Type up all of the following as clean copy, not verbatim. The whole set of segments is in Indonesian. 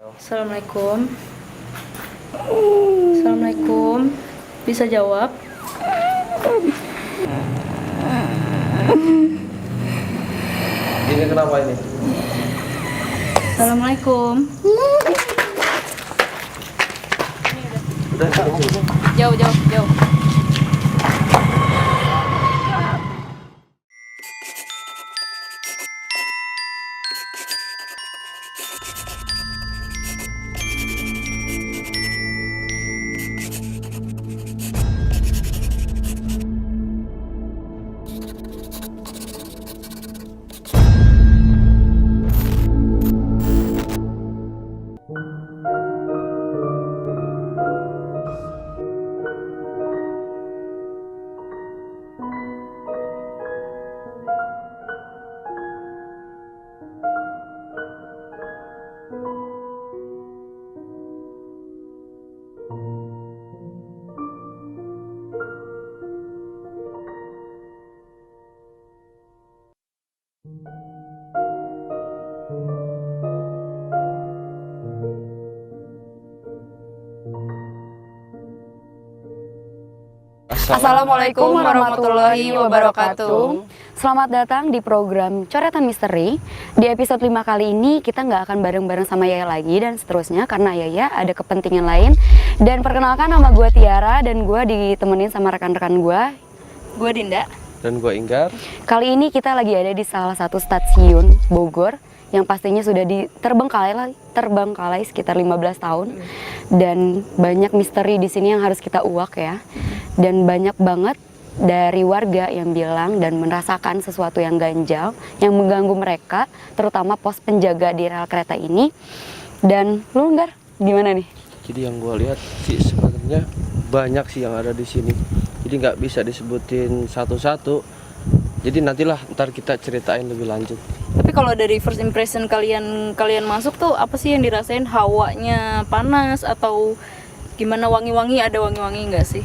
Assalamualaikum. Assalamualaikum. Bisa jawab? Ini kenapa ini? Assalamualaikum. Udah Jauh. Assalamualaikum warahmatullahi wabarakatuh. Selamat datang di program Coretan Misteri. Di episode 5 kali ini kita nggak akan bareng-bareng sama Yaya lagi dan seterusnya karena Yaya ada kepentingan lain. Dan perkenalkan, nama gue Tiara dan gue ditemenin sama rekan-rekan gue. Gue Dinda. Dan gue Inggar. Kali ini kita lagi ada di salah satu stasiun Bogor yang pastinya sudah terbengkalai sekitar 15 tahun. Dan banyak misteri di sini yang harus kita uak ya. Dan banyak banget dari warga yang bilang dan merasakan sesuatu yang ganjal yang mengganggu mereka, terutama pos penjaga di rel kereta ini. Dan lu Nggar, gimana nih? Jadi yang gue lihat sih sebenarnya banyak sih yang ada di sini. Jadi nggak bisa disebutin satu-satu. Jadi nantilah ntar kita ceritain lebih lanjut. Tapi kalau dari first impression kalian masuk tuh apa sih yang dirasain? Hawanya panas atau gimana, wangi-wangi? Ada wangi-wangi nggak sih?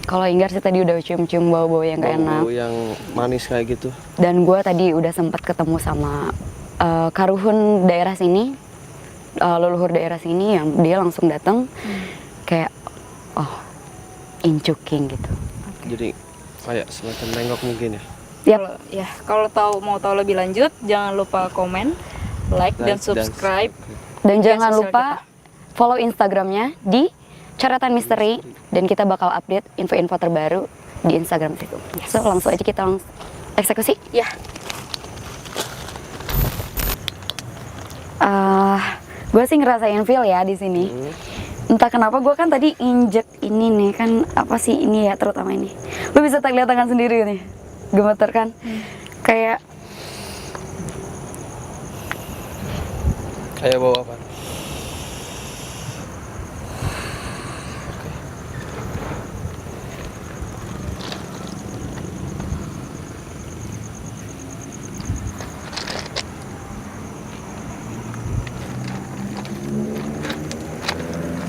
Kalau Inggar sih tadi udah cium-cium bau-bau yang gak enak. Bau yang manis kayak gitu. Dan gue tadi udah sempat ketemu sama karuhun daerah sini, leluhur daerah sini yang dia langsung datang kayak incuking gitu. Jadi kayak semacam nengok mungkin ya. Kalau mau tahu lebih lanjut, jangan lupa komen, like dan subscribe. Dan Media jangan sosial lupa follow Instagramnya di Coretan Misteri, dan kita bakal update info-info terbaru di Instagram itu. So langsung aja kita eksekusi. Ya. Gue sih ngerasain feel ya di sini. Entah kenapa gue kan tadi injek ini nih kan, apa sih ini ya, terutama ini. Lu bisa lihat tangan sendiri nih, gemeter kan? Kayak bau apa?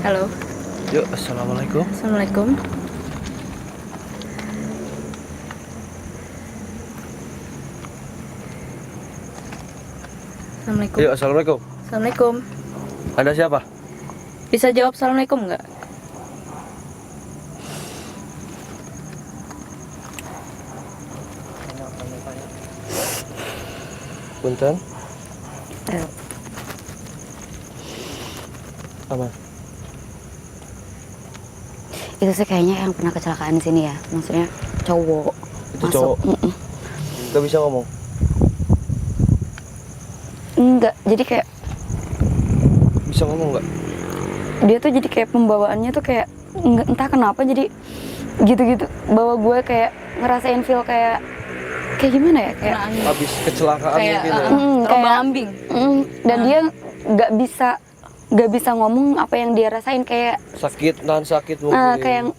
Halo. Yuk, assalamualaikum. Assalamualaikum. Assalamualaikum. Yuk, assalamualaikum. Assalamualaikum. Ada siapa? Bisa jawab assalamualaikum nggak? Punten. Apa? itu sih kayaknya yang pernah kecelakaan di sini ya, maksudnya cowok. Itu masuk. cowok. Gak bisa ngomong. Enggak, jadi kayak Bisa ngomong nggak? dia tuh jadi kayak pembawaannya tuh kayak entah kenapa jadi gitu-gitu, bawa gue kayak ngerasain feel kayak gimana ya, kayak Habis kecelakaan Kayak, mungkin ya. terombang-ambing. Dan dia nggak bisa ngomong apa yang dia rasain, kayak Sakit, nahan sakit mungkin. kayak yang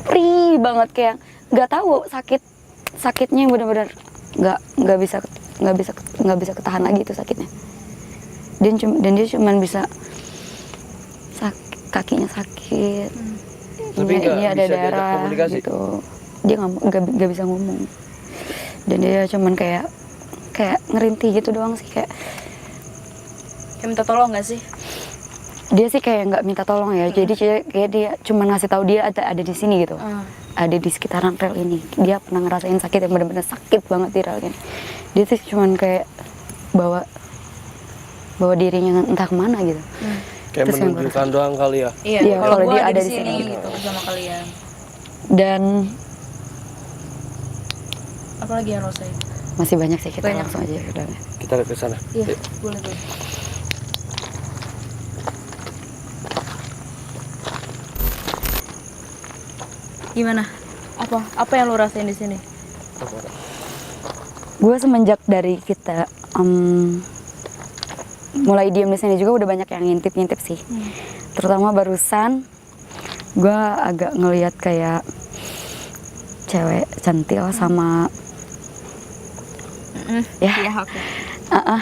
perih banget, kayak nggak tahu sakitnya benar-benar nggak bisa ketahan lagi itu sakitnya. Dan dia cuman bisa kakinya sakit, Tapi ini nggak ada bisa diajak darah komunikasi? gitu. Dia nggak bisa ngomong, dan dia cuman kayak ngerintih gitu doang sih, kayak Minta tolong nggak sih? Dia sih kayak nggak minta tolong ya, jadi kayak dia cuma ngasih tahu dia ada di sini gitu, ada di sekitaran rel ini. Dia pernah ngerasain sakit yang benar-benar sakit banget di rel ini. Dia tuh cuman kayak bawa dirinya entah kemana gitu. Kayak Terus yang menunjukkan doang kali ya. Iya, Iya, kalau kalau gua dia ada ada di di sini sini. gitu sama kalian. Dan Apalagi yang lo say? masih banyak sih, kita Banyak. langsung aja udah. Kita lihat ke sana. Iya, Yuk. boleh. Gimana? Apa yang lo rasain di sini? Gue semenjak dari kita mulai diem di sini juga udah banyak yang ngintip sih. Terutama barusan gue agak ngelihat kayak cewek centil sama ya. Iya, oke.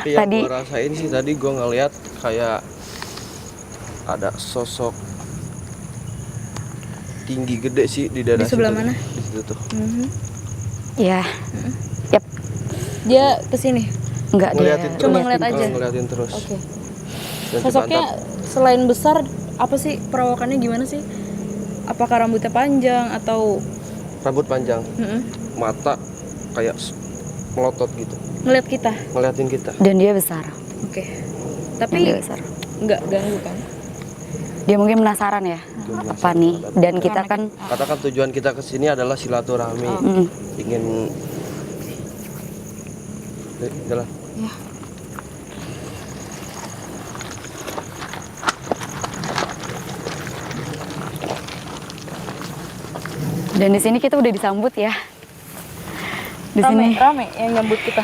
Yang Tadi gue rasain sih tadi gue ngeliat kayak ada sosok tinggi gede sih di daerah Di sebelah situ. mana? Di situ tuh. ya, yep, Dia kesini. enggak dia Ngeliatin terus. Cuma ngeliat aja? Ngeliatin terus. Oke. Dan Sosoknya dipantau. selain besar, apa sih perawakannya gimana sih? Apakah rambutnya panjang atau Rambut panjang, mata kayak melotot gitu, ngeliat kita? ngeliatin kita. dan dia besar. Oke. Dan Tapi dia besar. nggak ganggu kan? Dia mungkin penasaran ya, apa nih? Dan kita kan Karena kan tujuan kita ke sini adalah silaturahmi, ingin jalan. Ya. dan di sini kita udah disambut ya. Di sini Rame yang nyambut kita.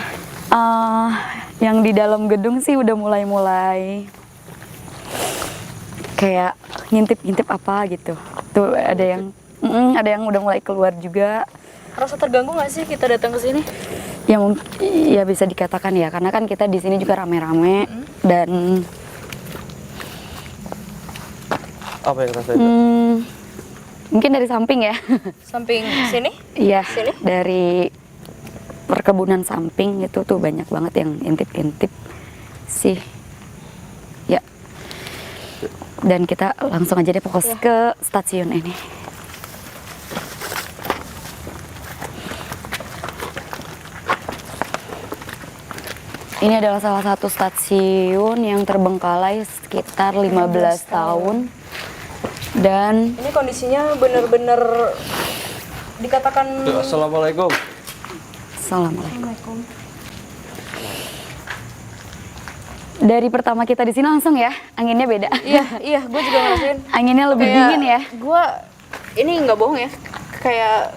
yang di dalam gedung sih udah mulai kayak ngintip apa gitu. Tuh ada yang udah mulai keluar juga. Rasa terganggu nggak sih kita datang ke sini? Ya bisa dikatakan ya, karena kan kita di sini juga rame-rame dan Apa yang rasain? mungkin dari samping ya. Samping sini? Iya, Sini? dari perkebunan samping itu tuh banyak banget yang intip-intip sih. Ya. Dan kita langsung aja deh fokus ke stasiun ini. Ini adalah salah satu stasiun yang terbengkalai sekitar 15 tahun. Dan Ini kondisinya bener-bener dikatakan. Assalamualaikum. Assalamualaikum. Dari pertama kita di sini langsung ya, anginnya beda. Iya, gue juga ngerasain. Anginnya lebih Kayak dingin ya. Gue ini nggak bohong ya, kayak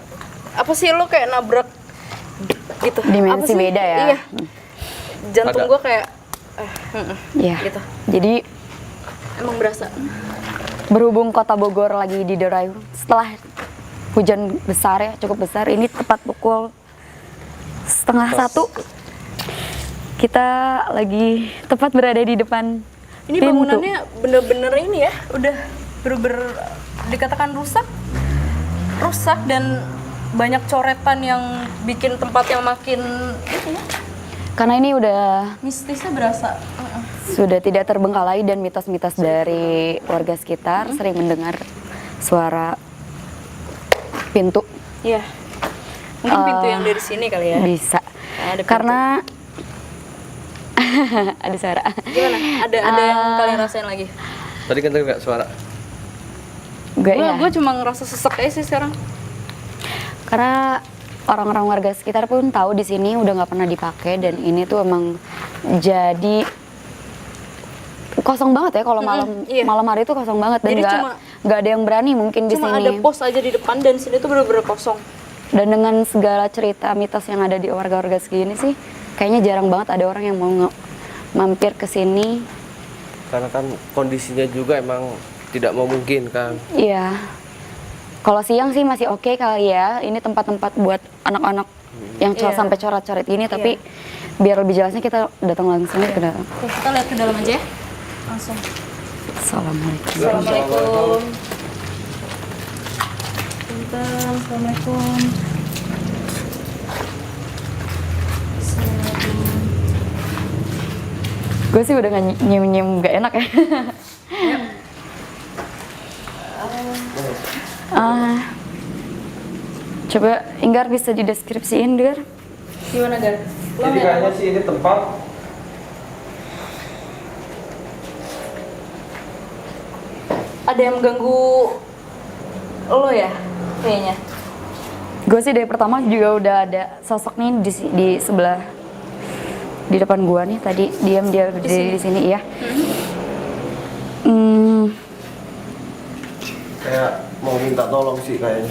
apa sih lo kayak nabrak gitu. Dimensi Apa sih? beda ya. Iya. Jantung Ada. gue kayak Iya. gitu. Jadi Emang berasa. berhubung kota Bogor lagi diderai setelah hujan besar ya, cukup besar. Ini tepat pukul 12:30. Kita lagi tepat berada di depan Ini pintu. bangunannya bener-bener ini ya, udah bener-bener dikatakan rusak dan banyak coretan yang bikin tempat yang makin itu ya, Karena ini udah mistisnya berasa. sudah tidak terbengkalai dan mitos-mitos dari warga sekitar sering mendengar suara pintu. Iya. Mungkin pintu yang dari sini kali ya. Bisa. Ada pintu. Karena ada suara. Gimana? Ada yang kalian rasain lagi? Tadi kan nggak suara. Gue Gue cuma ngerasa sesek aja sih sekarang. Karena orang-orang warga sekitar pun tahu di sini udah nggak pernah dipakai dan ini tuh emang jadi kosong banget ya kalau iya. malam hari itu kosong banget dan Jadi nggak ada yang berani mungkin di Cuma sini. ada pos aja di depan dan sini tuh bener-bener kosong. Dan dengan segala cerita mitos yang ada di warga-warga segini sih, kayaknya jarang banget ada orang yang mau mampir ke sini. Karena kan kondisinya juga emang tidak memungkinkan. Iya. Kalau siang sih masih oke kali ya. Ini tempat-tempat buat anak-anak yang Iya. sampai coret-coret gini. Tapi biar lebih jelasnya kita datang langsung ke dalam. Oke, kita lihat ke dalam aja ya. Langsung. Assalamualaikum. Assalamualaikum. Bentar, Assalamualaikum. Gue sih udah nyium-nyium gak enak ya. Coba Inggar bisa dideskripsiin, Gar? Gimana, Gar? Lo Jadi ngeliat kayaknya apa? sih ini tempat Ada yang mengganggu lo ya? Kayaknya. Gue sih dari pertama juga udah ada sosok nih di sebelah, di depan gue nih tadi diam dia berdiri di sini ya. kayak mau minta tolong sih kayaknya.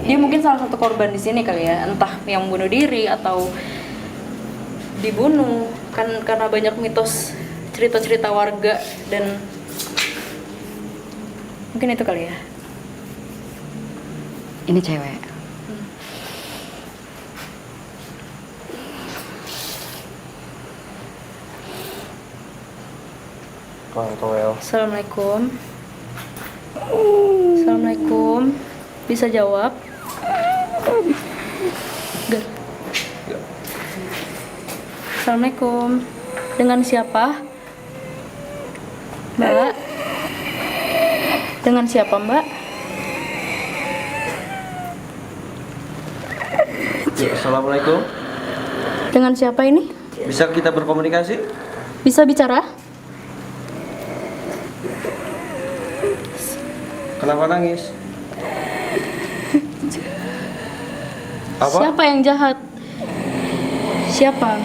Dia mungkin salah satu korban di sini kali ya, entah yang bunuh diri atau dibunuh. Kan karena banyak mitos cerita-cerita warga dan mungkin itu kali ya. Ini cewek. Assalamualaikum. Assalamualaikum. Bisa jawab? Gar. Assalamualaikum. Dengan siapa? Mbak? Dengan siapa, Mbak? Ya, assalamualaikum. Dengan siapa ini? Bisa kita berkomunikasi? Bisa bicara? Kenapa nangis? Apa? Siapa yang jahat? Siapa?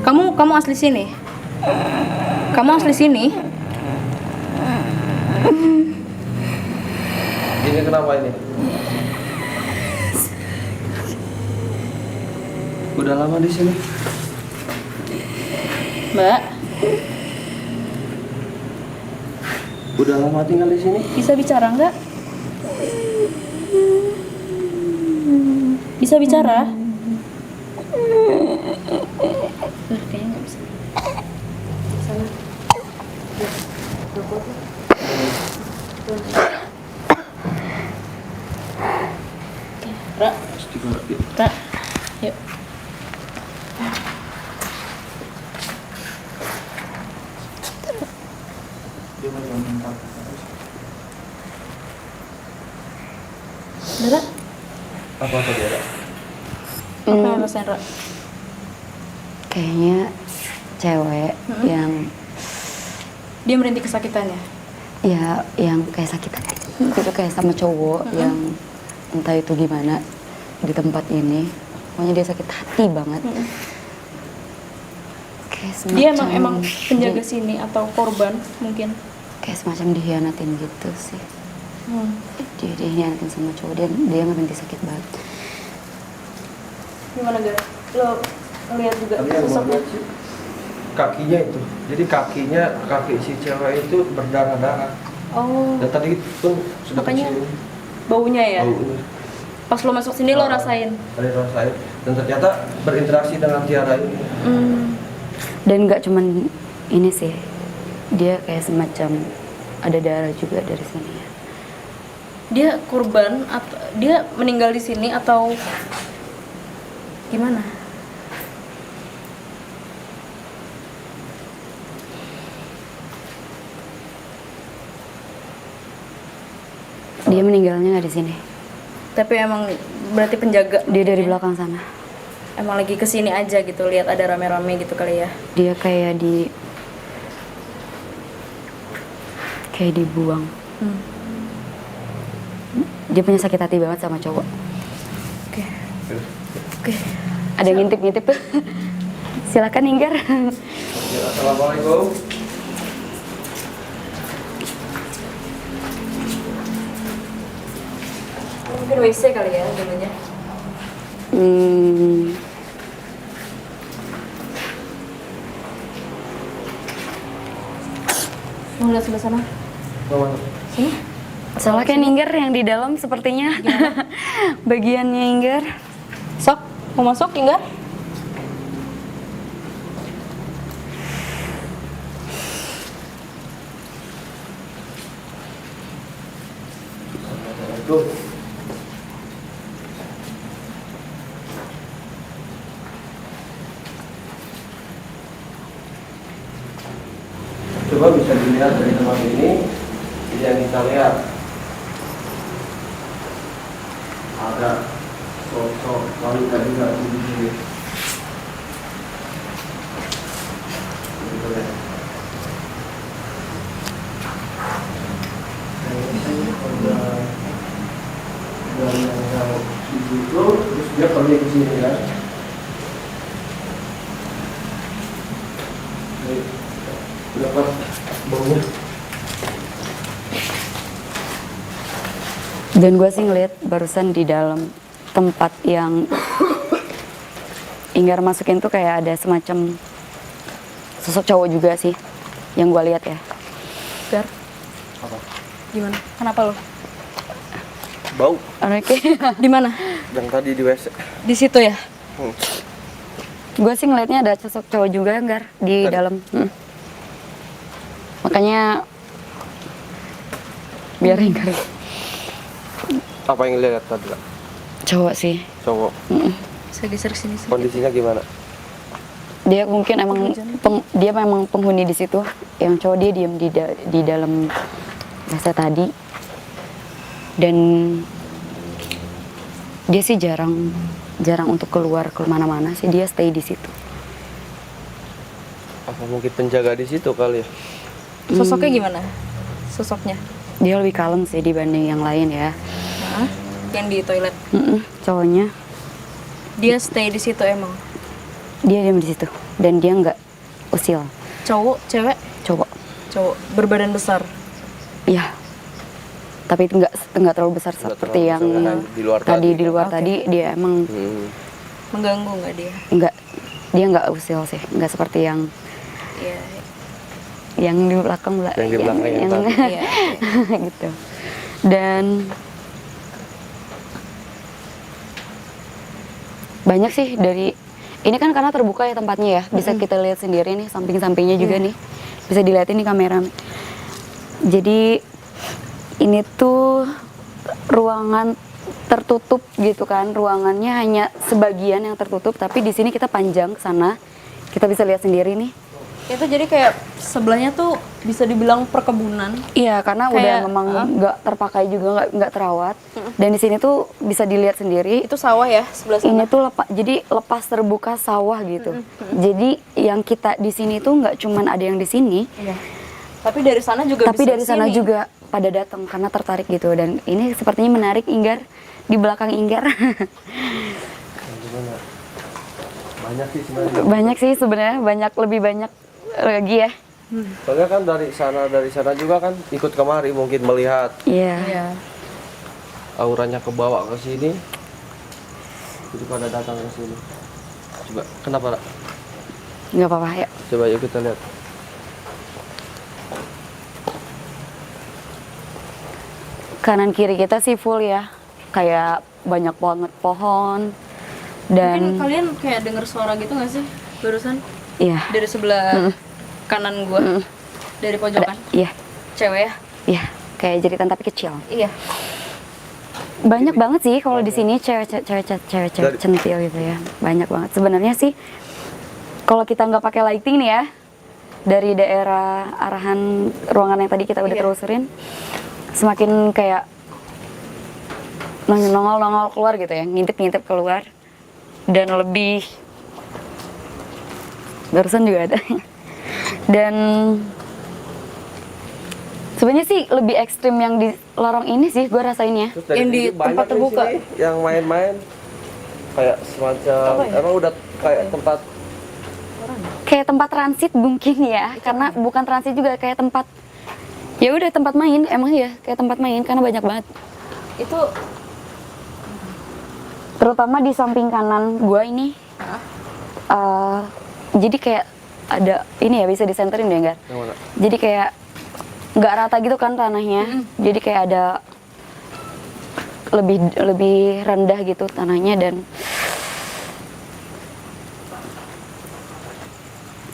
Kamu asli sini? Kamu asli sini? Ini kenapa ini? Udah lama di sini? Mbak, Udah lama tinggal di sini? bisa bicara nggak? Bisa bicara? Kayaknya nggak bisa. Sana. Oke, Ra, Ra, yuk. Ra, Apa tadi ada? apa yang rasain, Ra? Kayaknya cewek yang Dia merintih kesakitannya. ya yang kayak sakitan gitu, kayak sama cowok yang entah itu gimana di tempat ini. Pokoknya dia sakit hati banget. Kayak Dia semacam emang penjaga sini atau korban mungkin. kayak semacam dihianatin gitu sih. Dia dihianatin sama cowok, dia ngerti sakit banget. Gimana, Gar? Lo ngeliat juga Tapi yang sosoknya? lihat sih kakinya itu. Jadi kaki si cewek itu berdarah-darah. Oh, Dan tadi pun sudah Makanya kecium baunya ya? baunya. Pas lo masuk sini lo rasain? Tadi rasain. Dan ternyata berinteraksi dengan Tiara ini. Dan nggak cuman ini sih, dia kayak semacam ada darah juga dari sini ya. Dia korban atau dia meninggal di sini atau gimana? Dia meninggalnya nggak di sini, Tapi emang berarti penjaga. dia dari belakang sana. Emang lagi kesini aja gitu, lihat ada rame-rame gitu kali ya? Dia kayak dibuang. Dia punya sakit hati banget sama cowok. Oke. Oke. Ada yang ngintip-ngintip tuh. Silakan Inggar. Ya, assalamualaikum. Mungkin WC kali ya dulunya. Mau lihat sebelah sana? Mau masuk? Sini. Soalnya kayak Inggar yang di dalam sepertinya. Bagiannya Inggar. Sok, mau masuk enggak? Tuh. Coba bisa dilihat dari tempat ini yang kita lihat ada sosok wanita juga di sini. Gitu ya. Dan yang di situ terus dia pergi ke sini ya. Berapa baunya? Dan gue sih ngeliat barusan di dalam tempat yang Inggar masukin tuh kayak ada semacam sosok cowok juga sih yang gue lihat ya. Gar, Apa? gimana? Kenapa lo? Bau Oke. Di mana? yang tadi di WC. Di situ ya? Gue sih ngelihatnya ada sosok cowok juga Gar di Tadi? dalam. Makanya biar Inggar Apa yang lihat tadi? Kak? cowok sih. Cowok. Saya geser sini sedikit. Kondisinya gimana? Dia mungkin emang dia memang penghuni di situ. Yang cowok dia diem di dalam WC tadi. Dan dia sih jarang untuk keluar kemana-mana sih, dia stay di situ. Apa mungkin penjaga di situ kali ya? Sosoknya gimana? Sosoknya? Dia lebih kalem sih dibanding yang lain ya. Hah? Yang di toilet? Cowoknya Dia stay di situ emang? dia diam di situ dan dia nggak usil. Cowok, cewek? Cowok, Cowok, berbadan besar? iya. Tapi itu nggak terlalu besar Nggak seperti terlalu yang besar, yang di luar tadi tadi. di luar Oke. tadi dia emang Mengganggu nggak dia? nggak usil sih, nggak seperti yang Iya. di belakang Yang di belakang yang tadi. Iya. gitu. Dan banyak sih dari ini kan karena terbuka ya tempatnya ya, bisa kita lihat sendiri nih samping-sampingnya juga nih, bisa dilihatin nih kamera. Jadi ini tuh ruangan tertutup gitu kan, ruangannya hanya sebagian yang tertutup, tapi di sini kita panjang ke sana, kita bisa lihat sendiri nih. Itu jadi kayak sebelahnya tuh bisa dibilang perkebunan. Iya, karena udah Kayak, memang nggak terpakai juga, nggak terawat. Dan di sini tuh bisa dilihat sendiri. Itu sawah ya sebelah sana. Ini tuh jadi lepas terbuka sawah gitu. Jadi yang kita di sini tuh nggak cuman ada yang di sini, Iya. Tapi dari sana juga tapi bisa dari sana kesini. juga pada datang karena tertarik gitu. Dan ini sepertinya menarik Inggar di belakang Inggar. Gimana? Banyak sih sebenarnya. Banyak sih sebenarnya, lebih banyak lagi ya. Soalnya kan dari sana juga kan ikut kemari mungkin melihat Iya. Iya. auranya kebawa ke sini. Jadi pada datang ke sini. Coba kenapa? Ra? Nggak apa-apa ya. Coba yuk kita lihat. Kanan kiri kita sih full ya. Kayak banyak banget pohon. Mungkin Dan kalian kayak dengar suara gitu nggak sih barusan iya. dari sebelah kanan gua, dari pojokan? Iya. Cewek ya? Iya, kayak jeritan tapi kecil. Iya. Banyak banget sih kalau di sini cewek centil gitu ya. Banyak banget. Sebenarnya sih kalau kita nggak pakai lighting nih ya, dari daerah arahan ruangan yang tadi kita udah Iya. telusurin, semakin kayak nongol keluar gitu ya, ngintip keluar. Dan lebih barusan juga ada. Dan sebenarnya sih lebih ekstrim yang di lorong ini sih gue rasain ya. Terus dari Yang di sini banyak tempat di terbuka. sini yang main-main kayak semacam Apa ya? emang udah kayak tempat Kayak tempat transit mungkin ya, karena bukan transit juga, kayak tempat ya udah tempat main, emang ya kayak tempat main karena banyak banget. Itu Terutama di samping kanan gua ini. Jadi kayak ada ini ya, bisa disenterin deh enggak? yang mana? Jadi kayak nggak rata gitu kan tanahnya. Jadi kayak ada lebih rendah gitu tanahnya. Dan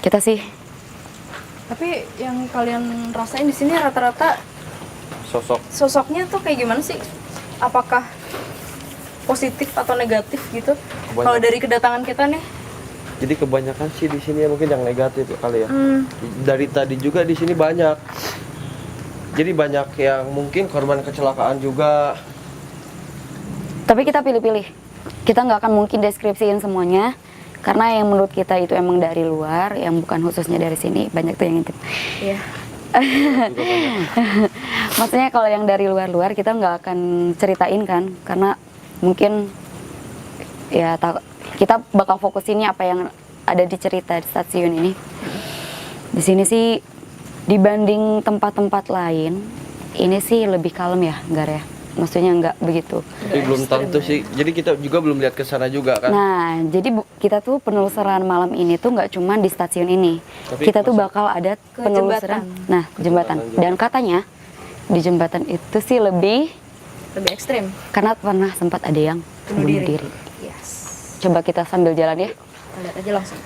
kita sih tapi yang kalian rasain di sini rata-rata sosoknya tuh kayak gimana sih? Apakah positif atau negatif gitu? Banyak. Kalau dari kedatangan kita nih, Jadi kebanyakan sih di sini ya mungkin yang negatif kali ya. Dari tadi juga di sini banyak. Jadi banyak yang mungkin korban kecelakaan juga. Tapi kita pilih-pilih. Kita nggak akan mungkin deskripsiin semuanya. Karena yang menurut kita itu emang dari luar, yang bukan khususnya dari sini. Banyak tuh yang intip. Iya. Maksudnya kalau yang dari luar-luar kita nggak akan ceritain kan. Karena mungkin ya kita bakal fokusinnya apa yang ada di cerita di stasiun ini. Di sini sih dibanding tempat-tempat lain, ini sih lebih kalem ya, Gar ya. Maksudnya nggak begitu. Tapi belum tentu sih. Jadi kita juga belum lihat ke sana juga kan. Nah, jadi kita tuh penelusuran malam ini tuh nggak cuma di stasiun ini. Tapi Kita tuh masuk bakal ada ke penelusuran. jembatan. Nah, jembatan. juga. Dan katanya di jembatan itu sih lebih Lebih ekstrim. karena pernah sempat ada yang Bunuh bunuh diri. diri. Yes. Coba kita sambil jalan ya. Kita lihat aja langsung.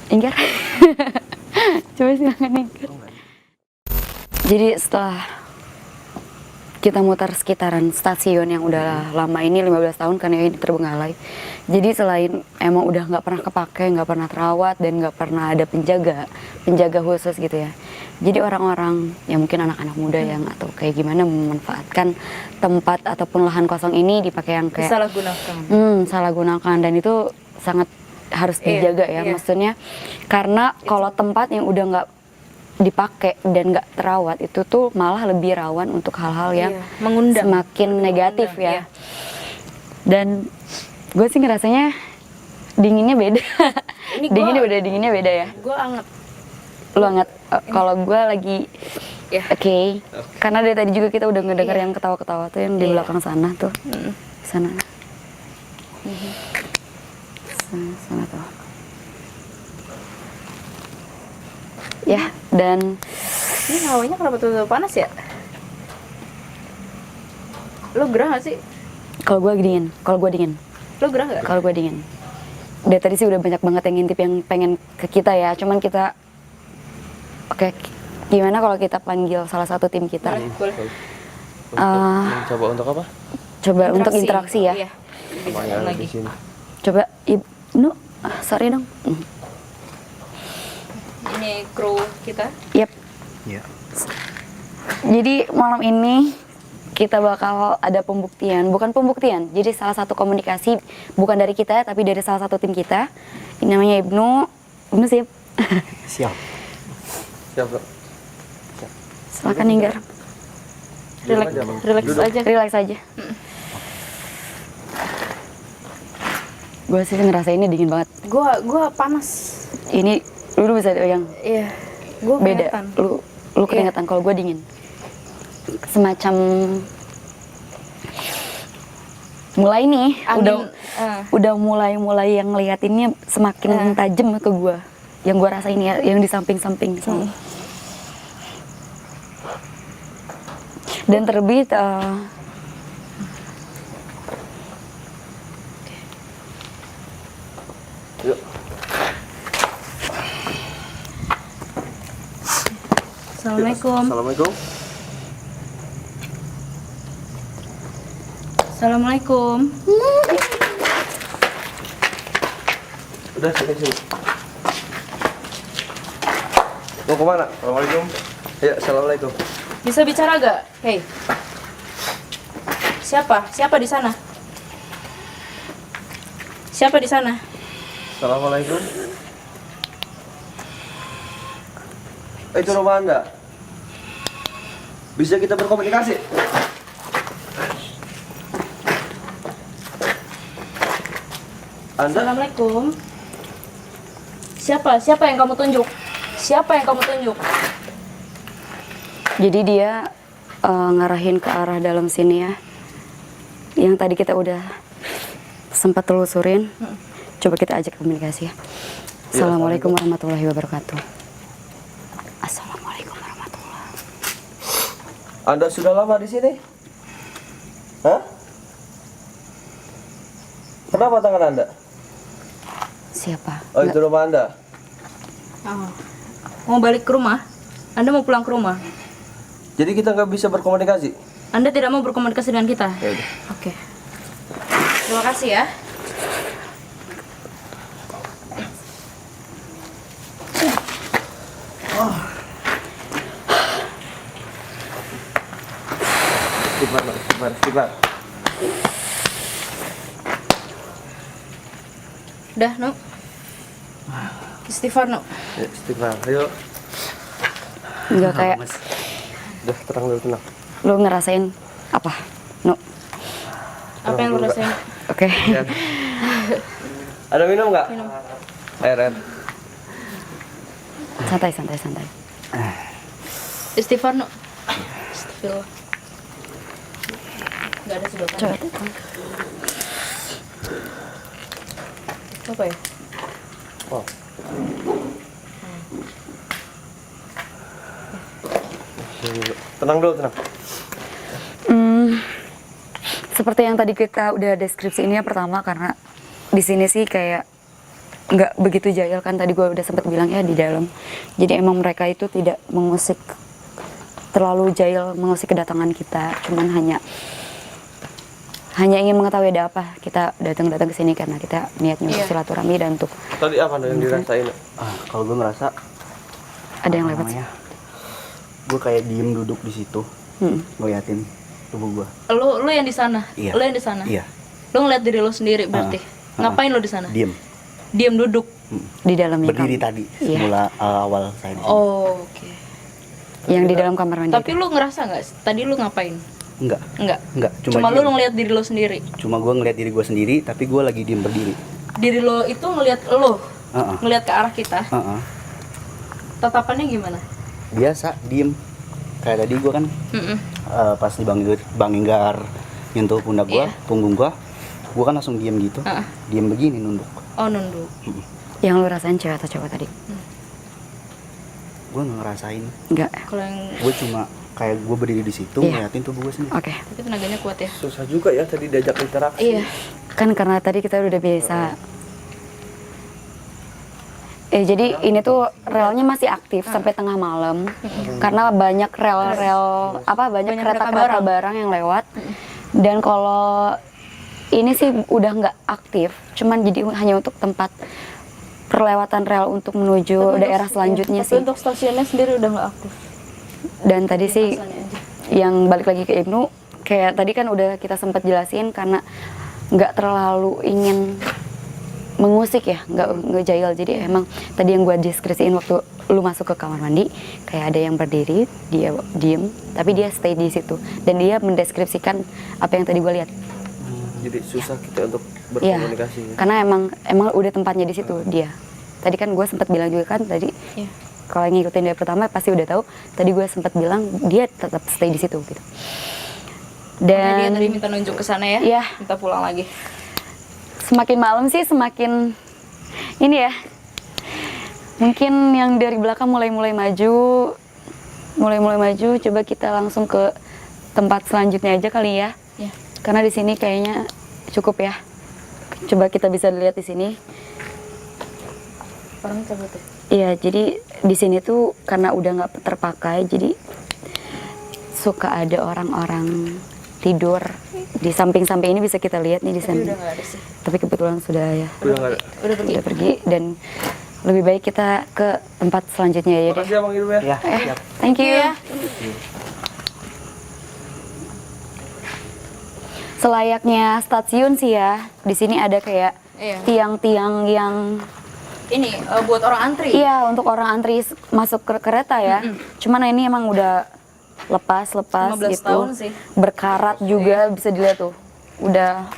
Inggar. Coba silakan Inggar. Jadi setelah kita mutar sekitaran stasiun yang udah lama ini 15 tahun kan ya ini terbengkalai. Jadi selain emang udah nggak pernah kepake, nggak pernah terawat dan nggak pernah ada penjaga khusus gitu ya. Jadi orang-orang yang mungkin anak-anak muda yang atau kayak gimana memanfaatkan tempat ataupun lahan kosong ini dipakai yang kayak Salah gunakan. salah gunakan dan itu sangat harus Iya, dijaga ya. iya. Maksudnya karena kalau tempat yang udah nggak dipakai dan nggak terawat itu tuh malah lebih rawan untuk hal-hal yang Iya, mengundang. semakin negatif Mengundang, ya. iya. Dan gue sih ngerasanya dinginnya beda. Ini gua- dinginnya beda ya. Gue anget. Lu anget. Kalau gue lagi Ya. oke. Karena dari tadi juga kita udah ngedenger Iya. yang ketawa-ketawa tuh yang di Iya. belakang sana tuh. Sana. Sana tuh. Ya, dan Ini hawanya kenapa tuh panas ya? Lo gerah gak sih? kalau gue dingin. Lo gerah gak? Kalau gue dingin. Dari tadi sih udah banyak banget yang ngintip yang pengen ke kita ya. Cuman kita oke, gimana kalau kita panggil salah satu tim kita? Boleh. Coba untuk apa? Coba untuk interaksi ya. Iya. Sama yang ada di Lagi. sini. Coba Ibnu, sorry dong. Ini kru kita. Yep. Iya. Jadi malam ini kita bakal ada pembuktian, bukan pembuktian. Jadi salah satu komunikasi bukan dari kita tapi dari salah satu tim kita. Ini namanya Ibnu. Ibnu siap. Siap, Bro. Silakan Inggar. Relax, Duduk aja, Bang. relax Duduk. aja. Relax aja. Gue sih ngerasa ini dingin banget. Gua panas. Ini lu bisa yang Iya. Gua beda. kelihatan. Lu keringetan kalau gue dingin. Semacam mulai nih Angin, udah mulai yang ngeliatinnya semakin tajam ke gue. Yang gue rasain ya, yang di samping-samping. Dan terbit Yuk. Assalamualaikum. Assalamualaikum. Assalamualaikum. Udah sini. Mau kemana? Assalamualaikum. Ya, assalamualaikum. Bisa bicara gak? Hei. Siapa? Siapa di sana? Siapa di sana? Assalamualaikum. Itu rumah Anda. Bisa kita berkomunikasi? Anda? Assalamualaikum. Siapa? Siapa yang kamu tunjuk? Siapa yang kamu tunjuk? jadi dia ngarahin ke arah dalam sini ya. Yang tadi kita udah sempat telusurin. Coba kita ajak komunikasi ya. Assalamualaikum warahmatullahi wabarakatuh. Assalamualaikum warahmatullahi. Anda sudah lama di sini? Hah? Kenapa tangan Anda? Siapa? Oh, itu rumah Anda. Oh. Mau balik ke rumah? Anda mau pulang ke rumah? Jadi kita nggak bisa berkomunikasi? Anda tidak mau berkomunikasi dengan kita? Ya udah. Oke. Terima kasih ya. Istighfar. Udah, Nu. Istighfar, Nu. Ya, istighfar. Ayo. Nggak kayak Udah tenang dulu, tenang. lu ngerasain apa? No. Apa yang lu rasain? Oke. Ya. Ada minum nggak? Minum. Air. Santai. Istighfar, Nu. Astagfirullah. Nggak ada sedotan. Coba. Apa ya? Oh. Tenang dulu, tenang. Seperti yang tadi kita udah deskripsi ini ya, pertama karena di sini sih kayak nggak begitu jahil kan, tadi gue udah sempat bilang ya di dalam. Jadi emang mereka itu tidak mengusik terlalu jahil mengusik kedatangan kita, cuman hanya ingin mengetahui ada apa. Kita datang ke sini karena kita niatnya untuk silaturahmi dan untuk Tadi apa yang dirasain? Kalau gue ngerasa ada yang lewat. gue kayak diem duduk di situ ngeliatin tubuh gue. Lu yang di sana? Iya. Lu yang di sana? Iya. Lu ngeliat diri lu sendiri berarti? Ngapain lu di sana? Diem Diam duduk? Di dalamnya berdiri kamar. tadi Iya. semula awal saya di sini. Oh, oke. Yang di dalam kamar mandi. Tapi lu ngerasa nggak? Tadi lu ngapain? Enggak, Enggak. cuma Lu diem. ngeliat diri lu sendiri. Cuma gue ngeliat diri gue sendiri, tapi gue lagi diem berdiri. Diri lo itu ngeliat lu, Heeh. ngeliat ke arah kita. Heeh. Tatapannya gimana? Biasa diem. Kayak tadi gue kan Mm-mm. pas di Bang Inggar nyentuh pundak gue, Iya. punggung gue kan langsung diem gitu. Heeh. Diem begini nunduk. Oh, nunduk. Yang lu rasain cewek atau cowok tadi? Gue nggak ngerasain. Enggak. Kalau yang Gue cuma kayak gue berdiri di situ Iya. ngeliatin tubuh gue sendiri. Oke. tapi tenaganya kuat ya. Susah juga ya tadi diajak interaksi. Iya. Kan karena tadi kita udah biasa. Jadi ini tuh relnya masih aktif sampai tengah malam. Karena banyak rel-rel banyak Banyak kereta-kereta barang yang lewat. Dan kalau ini sih udah nggak aktif, cuman jadi hanya untuk tempat perlewatan rel untuk menuju daerah selanjutnya Tapi sih. untuk stasiunnya sendiri udah nggak aktif. Dan tadi sih Alasannya aja. yang balik lagi ke Ibnu, kayak tadi kan udah kita sempat jelasin karena nggak terlalu ingin mengusik ya, nggak jahil. Jadi emang tadi yang gue deskripsiin waktu lu masuk ke kamar mandi, kayak ada yang berdiri, dia diem, tapi dia stay di situ dan dia mendeskripsikan apa yang tadi gue lihat. Jadi susah kita untuk Iya, berkomunikasi. karena emang udah tempatnya di situ dia. Tadi kan gue sempat bilang juga kan tadi, Iya. kalau yang ngikutin dari pertama pasti udah tahu. Tadi gue sempat bilang dia tetap stay di situ gitu. Makanya dia Dan tadi minta nunjuk ke sana ya. Iya. Minta pulang lagi. semakin malam sih semakin ini ya. Mungkin yang dari belakang mulai maju. Coba kita langsung ke tempat selanjutnya aja kali ya. Iya. Karena di sini kayaknya cukup ya. Coba kita bisa lihat di sini. Orang cabut ya. Iya, jadi di sini tuh karena udah nggak terpakai, jadi suka ada orang-orang tidur di samping-samping ini, bisa kita lihat nih di Tapi samping. udah nggak ada sih. Tapi kebetulan sudah ya, Udah nggak ada. Udah pergi. udah pergi dan lebih baik kita ke tempat selanjutnya ya deh. Makasih ya Bang Ilmu ya. Ya, siap. Thank you. ya. Selayaknya stasiun sih ya, di sini ada kayak Iya. tiang-tiang yang Ini buat orang antri. iya untuk orang antri masuk ke kereta ya. Cuman ini emang udah lepas 15 gitu. tahun sih. Berkarat juga bisa dilihat tuh. Udah.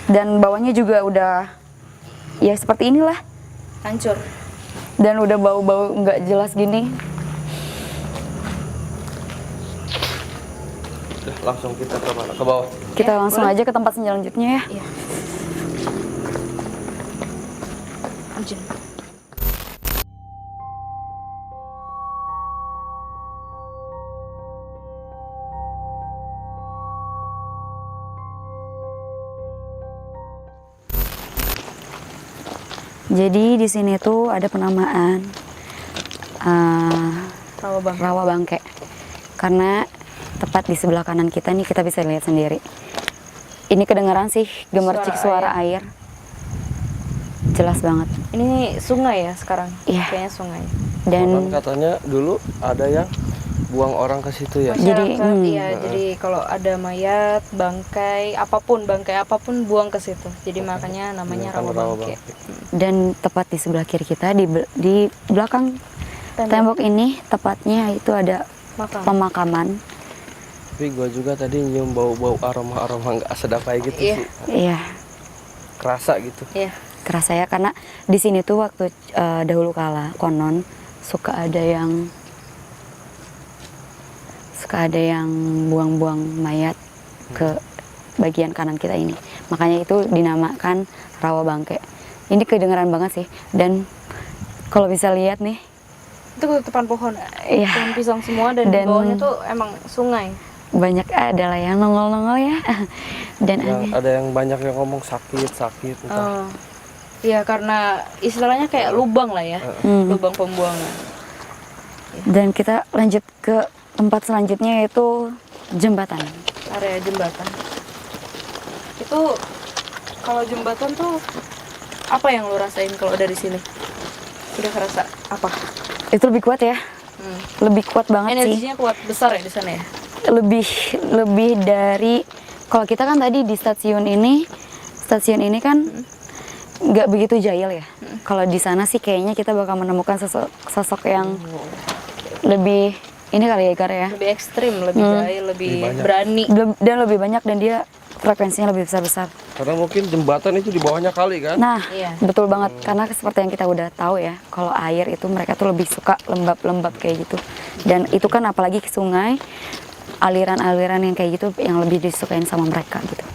Dan bawahnya juga udah ya seperti inilah. Hancur. Dan udah bau-bau nggak jelas gini. Udah, langsung kita ke mana? Ke bawah. Kita Ya, langsung boleh. aja ke tempat selanjutnya ya. Iya. Anjir. Jadi di sini tuh ada penamaan rawa bangke. Karena tepat di sebelah kanan kita nih kita bisa lihat sendiri. Ini kedengeran sih gemercik suara air. Jelas banget. Ini sungai ya sekarang? Iya. Kayaknya sungai. Dan Dan katanya dulu ada yang buang orang ke situ ya. Jadi, Masyarakat, iya. Jadi kalau ada mayat, bangkai apapun buang ke situ. Jadi makanya namanya Dinamakan rawa bangke. dan tepat di sebelah kiri kita di belakang tembok ini tepatnya itu ada Makam. pemakaman. Tapi gue juga tadi nyium bau-bau aroma nggak sedap kayak gitu Iya. sih. Iya, Kerasa gitu. Iya. kerasa ya karena di sini tuh waktu dahulu kala konon suka ada yang buang-buang mayat ke bagian kanan kita ini. Makanya itu dinamakan rawa bangke. Ini kedengeran banget sih. Dan kalau bisa lihat nih, Itu ketutupan pohon. iya, Pohon pisang semua dan, di Dan- bawahnya tuh emang sungai. banyak adalah yang nongol-nongol ya. Dan Yang ada yang banyak yang ngomong sakit entah. Oh. Iya, karena istilahnya kayak lubang lah ya. Lubang pembuangan. Dan kita lanjut ke tempat selanjutnya yaitu jembatan. Area jembatan. Itu kalau jembatan tuh apa yang lo rasain kalau dari sini? Udah kerasa apa? Itu lebih kuat ya, lebih kuat banget sih. Energinya kuat besar ya di sana ya. Lebih dari kalau kita kan tadi di stasiun ini kan nggak begitu jahil ya. Kalau di sana sih kayaknya kita bakal menemukan sosok yang lebih ini kali ya Gar ya. Lebih ekstrim, lebih jahil, lebih berani. Dan lebih banyak dan dia frekuensinya lebih besar-besar. Karena mungkin jembatan itu di bawahnya kali kan. Nah, Iya. betul banget karena seperti yang kita udah tahu ya, kalau air itu mereka tuh lebih suka lembab-lembab kayak gitu. Dan itu kan apalagi ke sungai, aliran-aliran yang kayak gitu yang lebih disukain sama mereka gitu.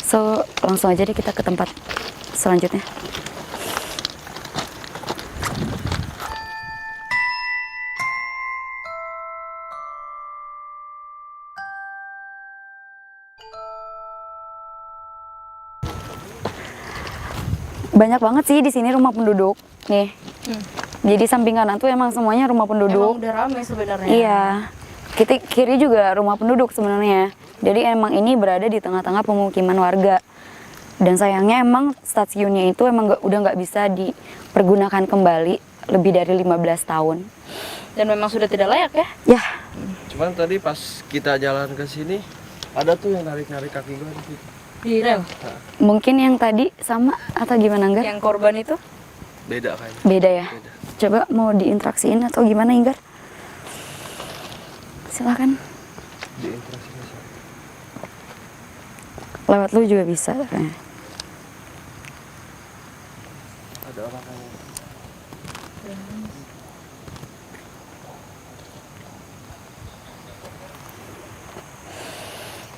So, langsung aja deh kita ke tempat selanjutnya. Banyak banget sih di sini rumah penduduk nih. Jadi samping kanan tuh emang semuanya rumah Emang penduduk. udah ramai sebenarnya. Iya. Kiri juga rumah penduduk sebenarnya. Jadi emang ini berada di tengah-tengah pemukiman warga. Dan sayangnya emang stasiunnya itu emang udah nggak bisa dipergunakan kembali lebih dari 15 tahun. Dan memang sudah tidak layak ya. Ya, Cuman tadi pas kita jalan ke sini ada tuh yang narik-narik kaki gue di situ. Di rel. mungkin yang tadi sama atau gimana enggak? Yang korban itu Beda kayaknya. Beda ya. Beda. Coba mau diinteraksiin atau gimana Inggar? Silakan. Di interaksinya sih. Lewat lu juga bisa. Kayaknya. Ada orang yang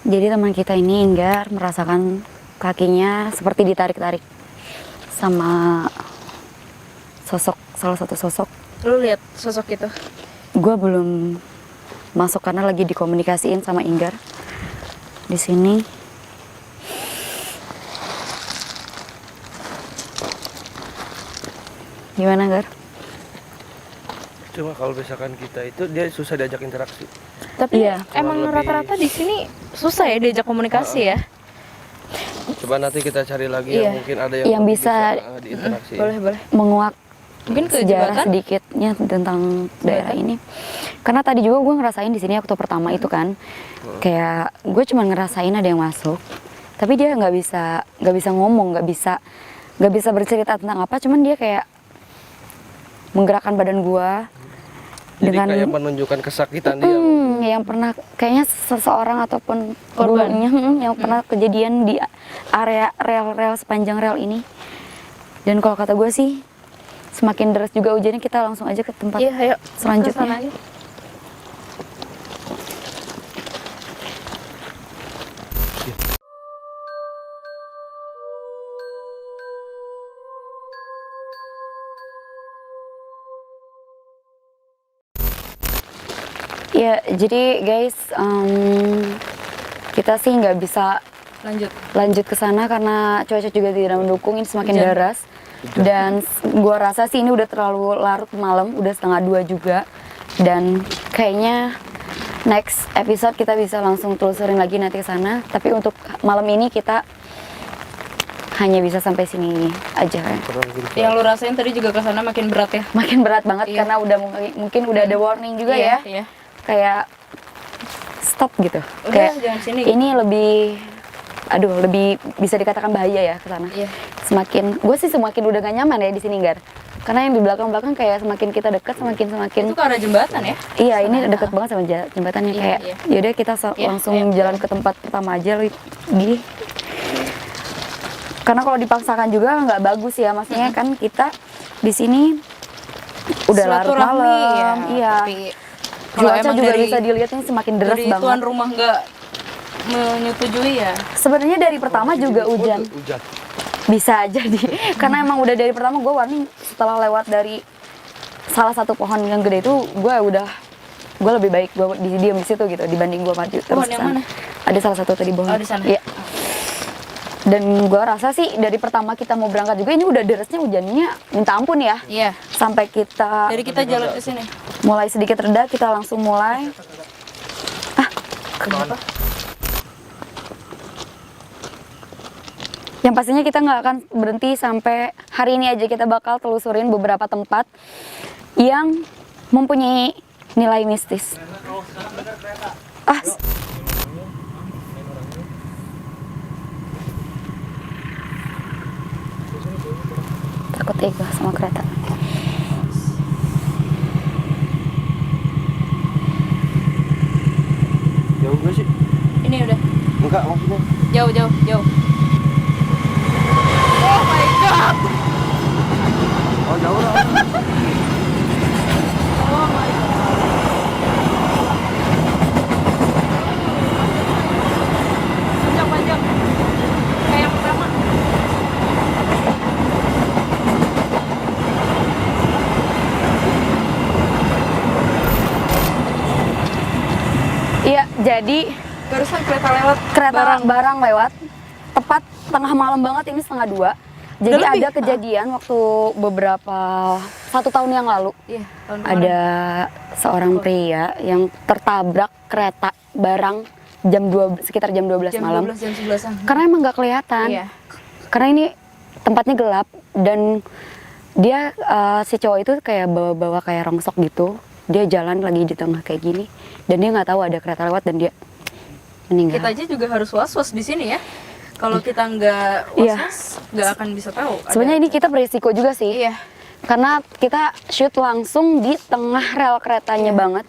Jadi teman kita ini Inggar merasakan kakinya seperti ditarik-tarik sama salah satu sosok. lu lihat sosok itu. Gue belum masuk karena lagi dikomunikasiin sama Inggar di sini. Gimana Gar? cuma kalau misalkan kita itu dia susah diajak interaksi. Tapi Iya. emang Kurang lebih- rata-rata di sini susah ya diajak komunikasi ya. Coba nanti kita cari lagi Iya. yang mungkin ada Yang lebih bisa- diinteraksi. Boleh. Menguak Mungkin ke sejarah jembatan. sedikitnya tentang daerah ini. Karena tadi juga gue ngerasain di sini waktu pertama itu kan, kayak gue cuma ngerasain ada yang masuk, tapi dia nggak bisa ngomong, nggak bisa bercerita tentang apa, cuman dia kayak menggerakkan badan gue Jadi dengan kayak menunjukkan kesakitan dia. yang pernah kayaknya seseorang ataupun Korban. gurunya, yang pernah kejadian di area rel sepanjang rel ini. Dan kalau kata gue sih semakin deras juga hujannya, kita langsung aja ke tempat Iya, ayo. selanjutnya. Kesana aja. Ya, jadi guys, kita sih nggak bisa lanjut ke sana karena cuaca juga tidak mendukung, ini semakin Hujan. deras. Dan gua rasa sih ini udah terlalu larut malam, udah 1:30 juga. Dan kayaknya next episode kita bisa langsung telusurin lagi nanti ke sana. Tapi untuk malam ini kita hanya bisa sampai sini aja kan. Kurang gitu. Yang lu rasain tadi juga kesana makin berat ya. Makin berat banget Iya. karena udah mungkin udah ada warning juga ya. Iya. kayak stop gitu. Udah, Kayak jangan sini. ini lebih bisa dikatakan bahaya ya ke sana. Iya. Gue sih semakin udah gak nyaman ya di sini, Gar. Karena yang di belakang-belakang kayak semakin kita dekat semakin Itu ke arah jembatan ya? iya, ini deket banget sama jembatannya. Iya, Kayak iya. yaudah kita Iya, langsung ayo, jalan ke tempat pertama aja Gi. Karena kalau dipaksakan juga nggak bagus ya, maksudnya kan kita di sini udah larut Silaturahmi, malam, ya, iya. tapi kalau Cuaca emang juga dari- bisa dilihat ini semakin deras Dari banget. tuan rumah nggak menyetujui ya? Sebenarnya dari pertama juga hujan. Hujan. Bisa jadi karena emang udah dari pertama gue warning, setelah lewat dari salah satu pohon yang gede itu gue lebih baik gue diam di situ gitu dibanding gue maju terus yang kesana. mana? Ada salah satu tadi pohon. Oh, di sana. Iya. Dan gue rasa sih dari pertama kita mau berangkat juga ini udah derasnya hujannya minta ampun ya. Iya. Sampai kita Dari kita jalan ke sini. mulai sedikit reda, kita langsung mulai. Kenapa? Yang pastinya kita nggak akan berhenti sampai hari ini aja, kita bakal telusurin beberapa tempat yang mempunyai nilai mistis. Takut ya gue sama kereta. Jauh gak sih? Ini udah Enggak maksudnya. jauh. Oh my god. Oh jauh lah. Oh my god. Panjang. Kayak yang pertama. Iya, jadi Barusan kereta lewat. barang lewat tepat tengah malam banget, ini 1:30. Jadi Udah lebih? ada kejadian waktu beberapa 1 tahun yang lalu. Iya, tahun kemarin. Ada seorang pria yang tertabrak kereta barang sekitar jam 12 jam malam. 12 jam 11-an. Karena emang nggak kelihatan. Iya. Karena ini tempatnya gelap dan dia si cowok itu kayak bawa kayak rongsok gitu. Dia jalan lagi di tengah kayak gini dan dia nggak tahu ada kereta lewat dan dia meninggal. Kita aja juga harus was-was di sini ya. Kalau kita nggak Iya. was-was, nggak akan bisa tahu. Sebenarnya ini kita berisiko juga sih. Iya. Karena kita shoot langsung di tengah rel keretanya banget.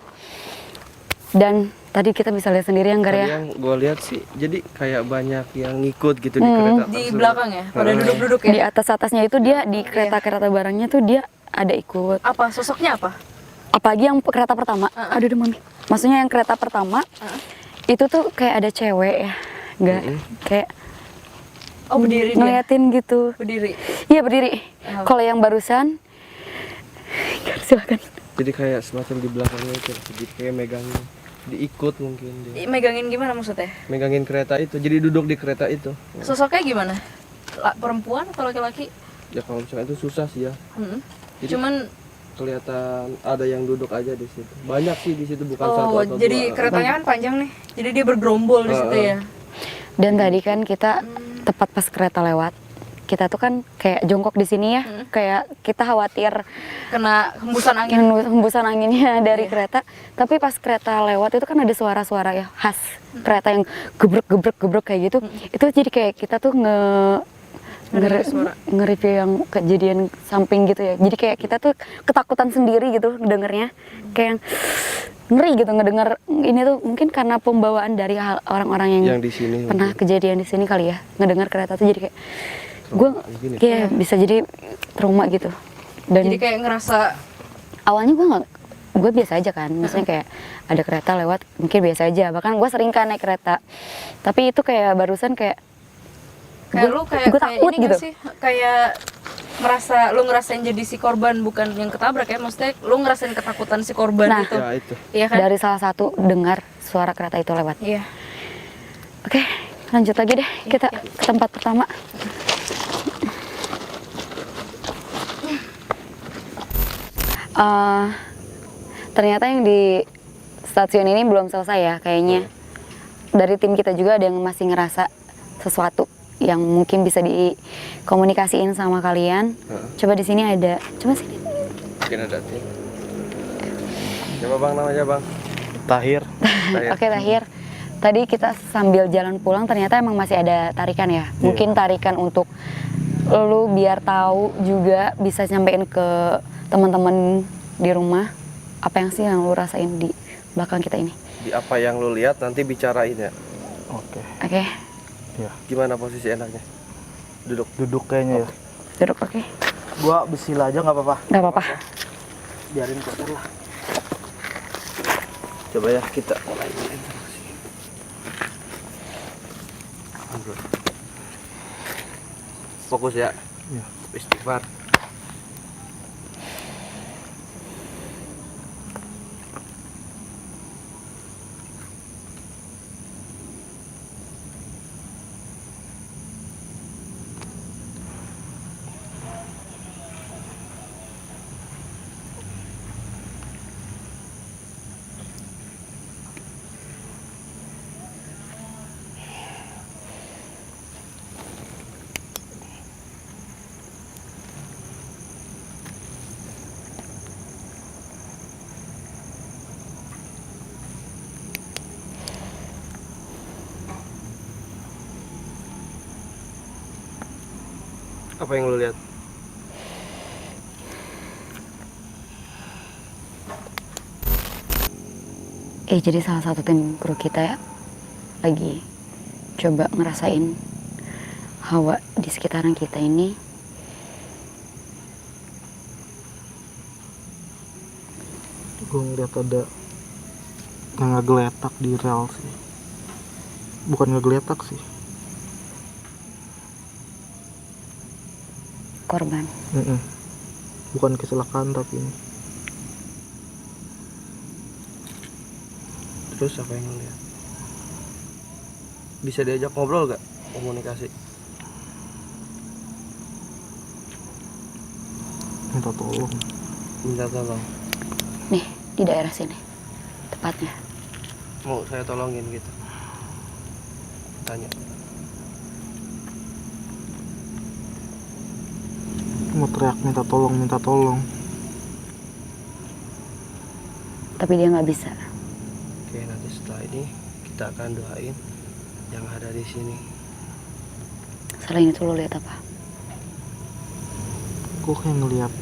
Dan tadi kita bisa lihat sendiri yang Gar ya. Yang gue lihat sih, jadi kayak banyak yang ngikut gitu di kereta. Di tersebut. belakang ya, pada duduk-duduk Di ya. atasnya itu dia di kereta-kereta barangnya tuh dia ada ikut. Apa sosoknya apa? Apalagi yang kereta pertama. Aduh deh mami. Maksudnya yang kereta pertama itu tuh kayak ada cewek ya. Enggak kayak Oh, berdiri dia. ngeliatin gitu. Berdiri. Iya berdiri. Kalau yang barusan Gar, silakan. Jadi kayak semacam di belakangnya itu, jadi kayak megangin, diikut mungkin dia. Megangin gimana maksudnya? Megangin kereta itu, jadi duduk di kereta itu. Sosoknya gimana? Perempuan atau laki-laki? Ya kalau misalnya itu susah sih ya. Jadi Cuman kelihatan ada yang duduk aja di situ. Banyak sih di situ, bukan satu atau jadi dua. keretanya kan panjang nih. Jadi dia bergerombol di situ ya. Dan tadi kan kita tepat pas kereta lewat. Kita tuh kan kayak jongkok di sini ya. Kayak kita khawatir Kena hembusan angin. hembusan anginnya dari kereta. Tapi pas kereta lewat itu kan ada suara-suara ya khas kereta yang gebrek kayak gitu. Itu jadi kayak kita tuh nge-review yang kejadian samping gitu ya. Jadi kayak kita tuh ketakutan sendiri gitu dengernya. Kayak yang ngeri gitu ngedenger ini tuh mungkin karena pembawaan dari orang-orang yang Yang di sini pernah mungkin. kejadian di sini kali ya. Ngedengar kereta tuh jadi kayak gue gini. kayak bisa jadi trauma gitu. Dan Jadi kayak ngerasa awalnya gue biasa aja kan, maksudnya kayak ada kereta lewat mungkin biasa aja, bahkan gue sering kan naik kereta, tapi itu kayak barusan kayak lu kayak takut ini gitu. gak sih? Kayak lu ngerasain jadi si korban bukan yang ketabrak ya, maksudnya lu ngerasain ketakutan si korban Nah. gitu. Ya itu. Iya kan? Dari salah satu dengar suara kereta itu lewat. Iya. Oke, lanjut lagi deh kita ke tempat pertama. Ternyata yang di stasiun ini belum selesai ya kayaknya. Dari tim kita juga ada yang masih ngerasa sesuatu yang mungkin bisa dikomunikasiin sama kalian. Coba di sini ada, coba sini. Mungkin ada tim. Siapa bang namanya bang? Tahir. Oke Tahir, tadi kita sambil jalan pulang ternyata emang masih ada tarikan ya. Mungkin tarikan untuk lu biar tahu juga bisa nyampein ke teman-teman di rumah apa yang sih yang lu rasain di belakang kita ini. Di apa yang lu lihat nanti bicarain ya. Oke. Oke, Ya. Gimana posisi enaknya? Duduk. Duduk kayaknya ya. duduk oke. Gua besil aja nggak apa-apa. Nggak apa-apa. Biarin kotor lah. Coba ya kita mulai. Fokus ya. Ya. Istighfar. Apa yang lu lihat? Jadi salah satu tim kru kita ya lagi coba ngerasain hawa di sekitaran kita ini. Gue ngeliat ada yang ngegeletak di rel sih. Bukan ngegeletak sih. Korban. Bukan kecelakaan tapi ini. Terus apa yang lu lihat? Bisa diajak ngobrol gak? Komunikasi. Minta tolong. Minta tolong. Nih di daerah sini tepatnya. Mau saya tolongin gitu. Tanya. Mau teriak minta tolong. Tapi dia nggak bisa. Oke, nanti setelah ini kita akan doain yang ada di sini. Selain itu lo lihat apa? Gue kayak ngeliat.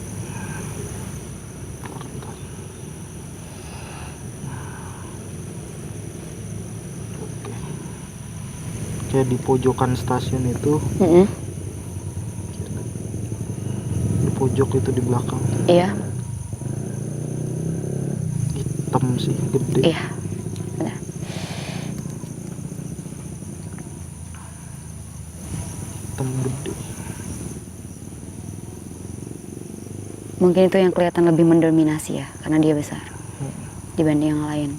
Oke. Kayak di pojokan stasiun itu, di pojok itu di belakang. Iya, Hitam sih, gede. iya, benar. Hitam gede. Mungkin itu yang kelihatan lebih mendominasi ya, karena dia besar dibanding yang lain.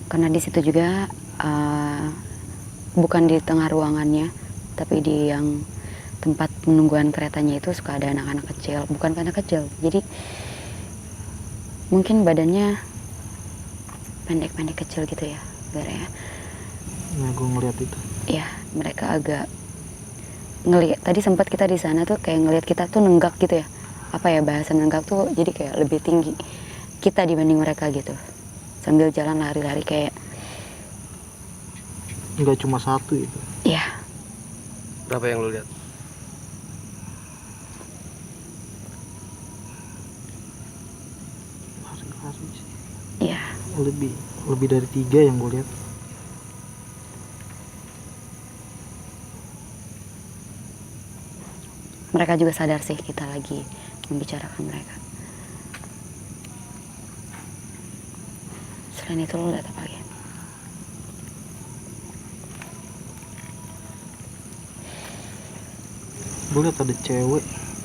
Karena di situ juga bukan di tengah ruangannya, tapi di yang tempat penungguan keretanya itu suka ada anak-anak kecil, bukan anak kecil. Jadi mungkin badannya pendek-pendek kecil gitu ya, Gara ya. Ya gue ngeliat itu. Iya, mereka agak ngelihat. Tadi sempat kita di sana tuh kayak ngelihat kita tuh nenggak gitu ya. Apa ya bahasa nenggak tuh, jadi kayak lebih tinggi kita dibanding mereka gitu. Sambil jalan lari-lari kayak. Nggak cuma satu itu. Iya, Berapa yang lu lihat? Lari-lari sih. iya. Lebih dari 3 yang gue lihat. Mereka juga sadar sih kita lagi membicarakan mereka. Selain itu lo lihat apa lagi? Gue lihat ada cewek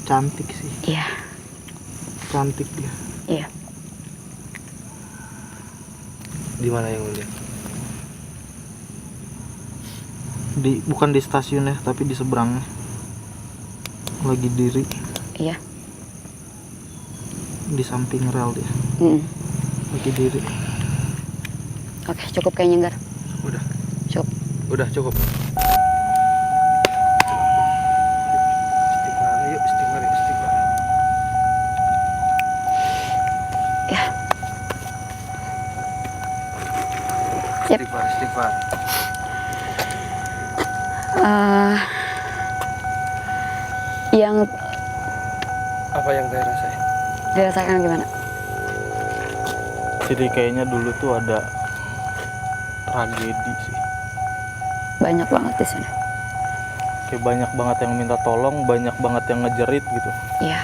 cantik sih. Iya, Cantik dia. iya. Di mana yang lu lihat? Bukan di stasiunnya, tapi di seberangnya. Lagi diri Iya. di samping rel dia. Lagi diri. Oke, cukup kayaknya, Gar. Udah. Cukup. Udah cukup. Istighfar, yuk istighfar, istighfar. Ya. Istighfar. Yang Apa yang saya rasain? dirasakan gimana? Jadi kayaknya dulu tuh ada tragedi sih. Banyak banget di sini. Kayak banyak banget yang minta tolong, banyak banget yang ngejerit gitu. Iya.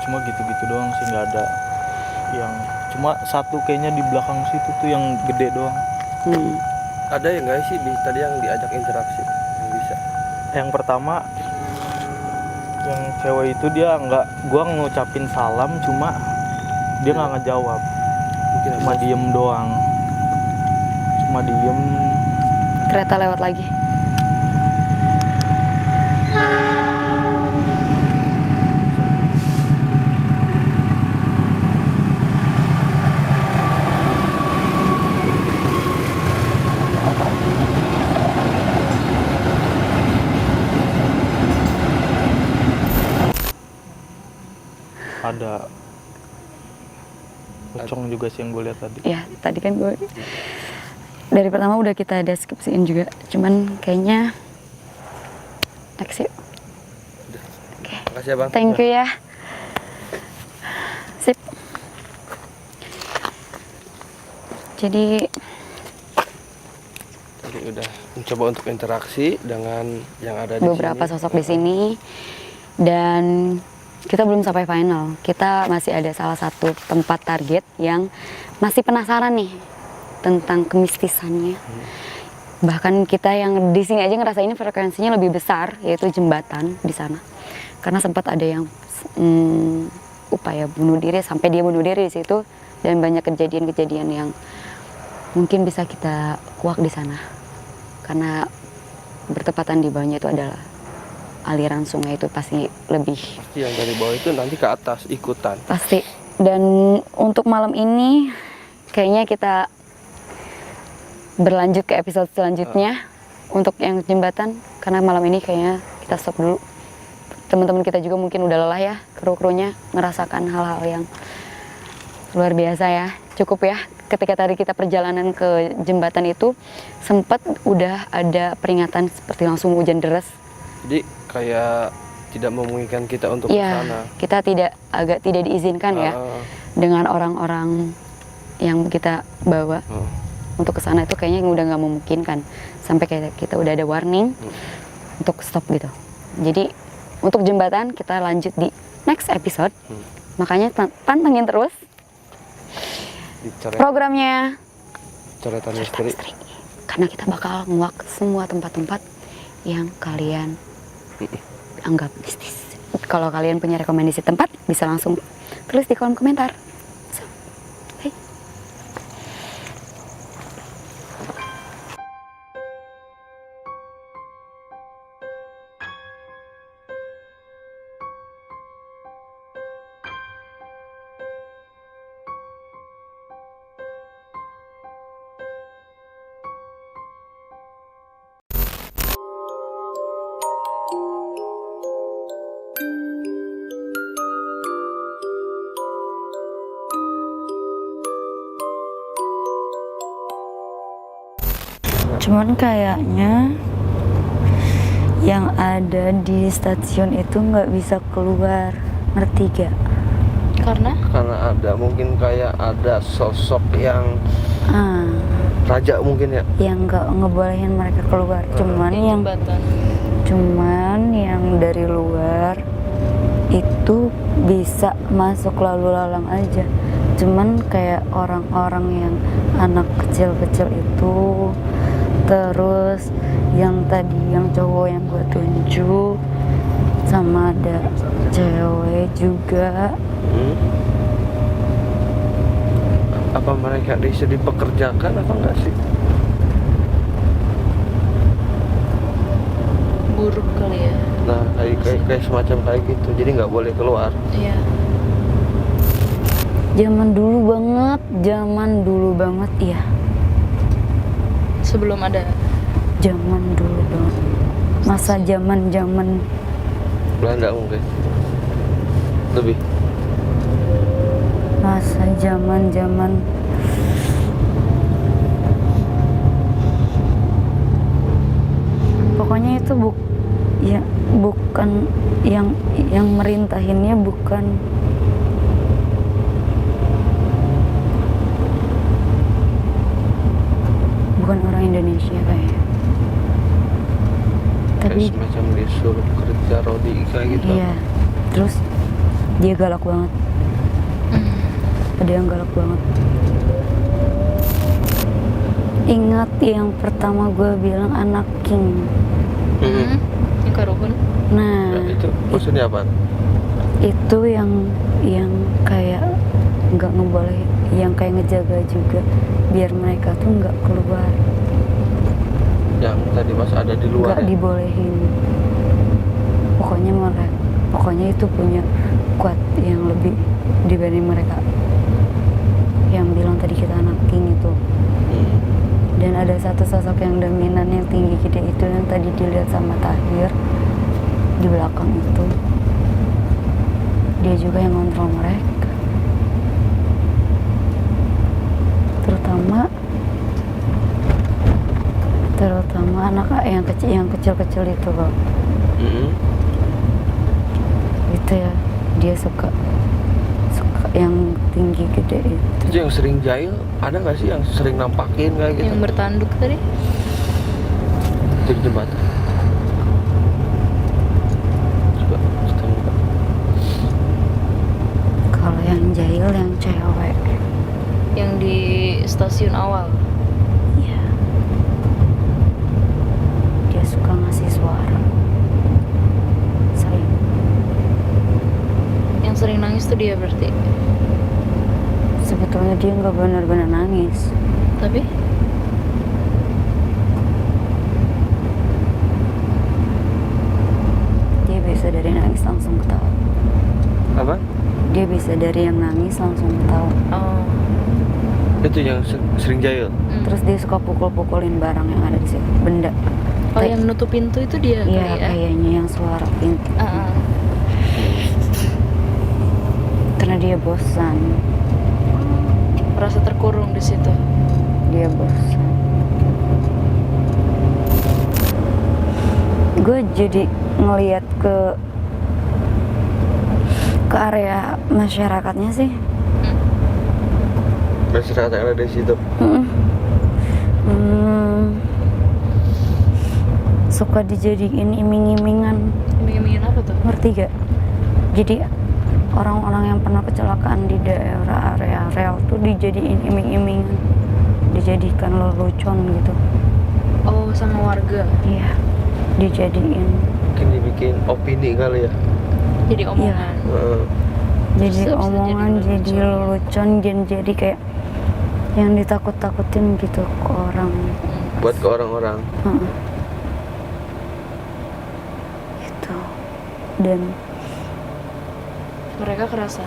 Cuma gitu-gitu doang sih, nggak ada yang cuma satu kayaknya di belakang situ tuh yang gede doang. Ada ya nggak sih tadi yang diajak interaksi yang bisa? Yang pertama yang cewek itu dia nggak, gua ngucapin salam cuma dia nggak ngejawab, Mungkin cuma diem doang, cuma diem. Kereta lewat lagi. Ada pocong juga sih yang gue lihat tadi. Ya, tadi kan gue dari pertama udah kita deskripsiin juga. Cuman kayaknya next yuk. Oke. Makasih ya Bang. Thank you ya. Sip. Jadi udah mencoba untuk interaksi dengan yang ada di beberapa sini. sosok di sini dan kita belum sampai final. Kita masih ada salah satu tempat target yang masih penasaran nih tentang kemistisannya. Bahkan kita yang di sini aja ngerasain frekuensinya lebih besar, yaitu jembatan di sana. Karena sempat ada yang upaya bunuh diri, sampai dia bunuh diri di situ, dan banyak kejadian-kejadian yang mungkin bisa kita kuak di sana. Karena bertepatan di bawahnya itu adalah aliran sungai, itu pasti lebih Pasti yang dari bawah itu nanti ke atas ikutan. pasti. Dan untuk malam ini kayaknya kita berlanjut ke episode selanjutnya untuk yang jembatan, karena malam ini kayaknya kita stop dulu. Teman-teman kita juga mungkin udah lelah ya, kru-krunya ngerasakan hal-hal yang luar biasa ya. Cukup ya, ketika tadi kita perjalanan ke jembatan itu sempat udah ada peringatan seperti langsung hujan deras. Jadi kayak tidak memungkinkan kita untuk ke Iya, sana. kita agak tidak diizinkan ya dengan orang-orang yang kita bawa untuk ke sana. Itu kayaknya udah nggak memungkinkan, sampai kayak kita udah ada warning untuk stop gitu. Jadi untuk jembatan kita lanjut di next episode. Makanya pantengin terus programnya Coretan Misteri. karena kita bakal nguak semua tempat-tempat yang kalian anggap mistis. Kalau kalian punya rekomendasi tempat, bisa langsung tulis di kolom komentar. So, hey. Cuman kayaknya yang ada di stasiun itu nggak bisa keluar, ngerti gak? Karena Karena ada mungkin kayak ada sosok yang raja mungkin ya. Yang nggak ngebolehin mereka keluar. Cuman yang dari luar itu bisa masuk lalu lalang aja. Cuman kayak orang-orang yang anak kecil-kecil itu, terus yang tadi yang cowok yang gue tunjuk, sama ada cewek juga. Apa mereka dipekerjakan apa enggak sih? buruk kali ya. Nah kayak semacam kayak gitu, jadi nggak boleh keluar. Iya. Zaman dulu banget iya. Sebelum ada Zaman dulu banget. Masa zaman Belanda mungkin lebih. masa zaman pokoknya itu bukan yang merintahinnya bukan orang Indonesia kayaknya, tapi Kayak semacam disuruh kerja rodi kayak gitu. iya, terus dia galak banget, ada yang galak banget. Ingat yang pertama gue bilang anak king. Yang karukun. Nah, Nah, itu maksudnya apa? itu yang kayak nggak ngeboleh, yang kayak ngejaga juga biar mereka tuh nggak keluar, Yang tadi pas ada di luar nggak ya? dibolehin. Pokoknya itu punya kuat yang lebih dibanding mereka yang bilang tadi kita anak king itu. Dan ada satu sosok yang dominan yang tinggi gede itu yang tadi dilihat sama Tahir di belakang itu. Dia juga yang ngontrol mereka. Terutama anak yang kecil itu loh. Itu ya, dia suka yang tinggi gede itu. Itu yang sering jahil, ada nggak sih yang sering nampakin kayak gitu? Yang bertanduk tadi. Di jembatan. Coba ketemu Pak. Kalau yang jahil yang cewek. Yang di stasiun awal. Iya. Dia suka ngasih suara. Sering. Yang sering nangis tuh dia berarti. Sebetulnya dia nggak benar-benar nangis. Tapi Dia bisa dari nangis langsung ketawa. Apa? Dia bisa dari yang nangis langsung ketawa. oh. Itu yang sering jahil. Terus dia suka pukul-pukulin barang yang ada di situ, benda. Oh, yang nutup pintu itu dia Iya, kali ya. kayaknya yang suara pintu. Karena dia bosan. Merasa terkurung di situ. Dia bosan. Gue jadi ngelihat ke area masyarakatnya sih. Masyarakat yang ada di situ. Suka dijadiin iming-imingan. Iming-imingin apa tuh? Ngerti gak? Jadi orang-orang yang pernah kecelakaan di daerah area rel tuh dijadiin iming-imingan, dijadikan lelucon gitu. Oh, sama warga. Iya, dijadiin. Mungkin dibikin opini kali ya. Jadi omongan. Jadi Bisa omongan, jadi jadi lelucon, dan jadi kayak yang ditakut-takutin gitu ke orang. Buat ke orang-orang. Gitu. Dan Mereka kerasa.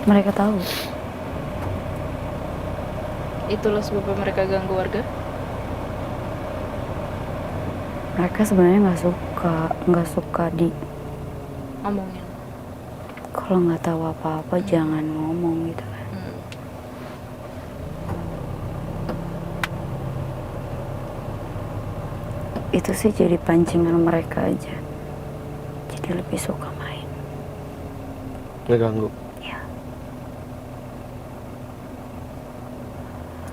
mereka tahu. Itulah sebabnya mereka ganggu warga. Mereka sebenarnya nggak suka di Ngomongin. kalau nggak tahu apa-apa jangan ngomong gitu kan. Itu sih jadi pancingan mereka aja. Jadi lebih suka main. Ngeganggu. Ya,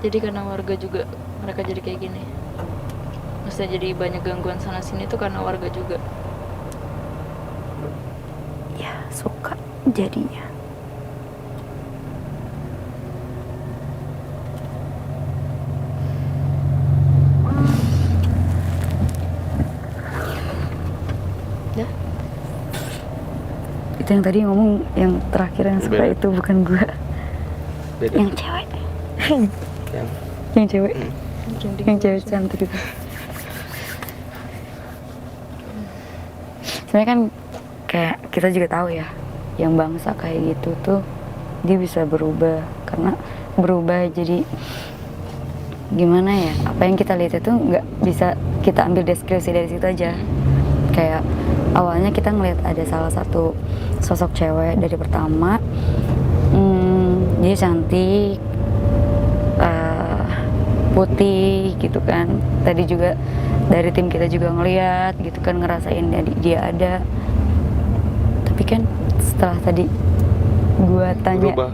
Jadi karena warga juga mereka jadi kayak gini. Maksudnya jadi banyak gangguan sana sini tuh karena warga juga. ya suka jadinya. Ya. Itu yang tadi ngomong yang terakhir yang suka Beda. itu bukan gua. Beda. Yang cewek. Yang Yang cewek. Yang cewek cantik itu. Sebenarnya kan kayak kita juga tahu ya, yang bangsa kayak gitu tuh dia bisa berubah, karena berubah jadi gimana ya, apa yang kita lihat itu nggak bisa kita ambil deskripsi dari situ aja. Kayak awalnya kita ngelihat ada salah satu sosok cewek dari pertama, Dia cantik, putih gitu kan. Tadi juga dari tim kita juga ngeliat gitu kan, ngerasain dia ada. Tapi kan setelah tadi gua tanya Berubah.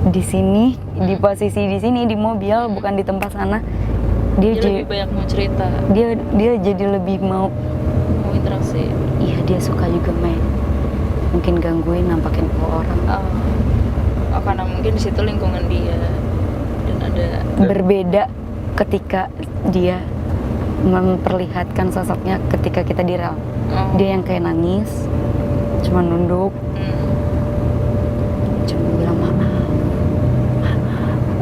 di sini, di posisi di sini di mobil, bukan di tempat sana, dia Dia lebih banyak mau cerita, dia jadi lebih mau, mau interaksi. iya dia suka juga main, mungkin gangguin, nampakin ke orang. Oh, karena mungkin di situ lingkungan dia dan ada Berbeda ketika dia memperlihatkan sosoknya ketika kita di rel. Dia yang kayak nangis, cuma nunduk, cuma bilang mama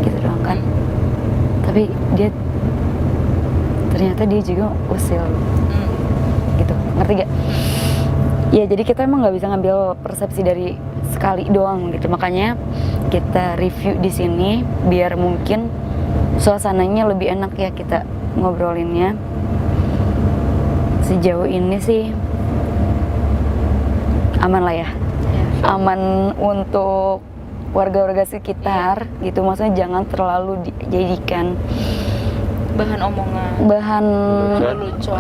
gitu doang kan. Tapi dia ternyata dia juga usil gitu, ngerti gak? Ya jadi kita emang nggak bisa ngambil persepsi dari sekali doang gitu, makanya kita review di sini biar mungkin suasananya lebih enak ya kita ngobrolinnya. Sejauh ini sih aman lah ya, aman untuk warga-warga sekitar gitu, maksudnya jangan terlalu dijadikan bahan omongan, bahan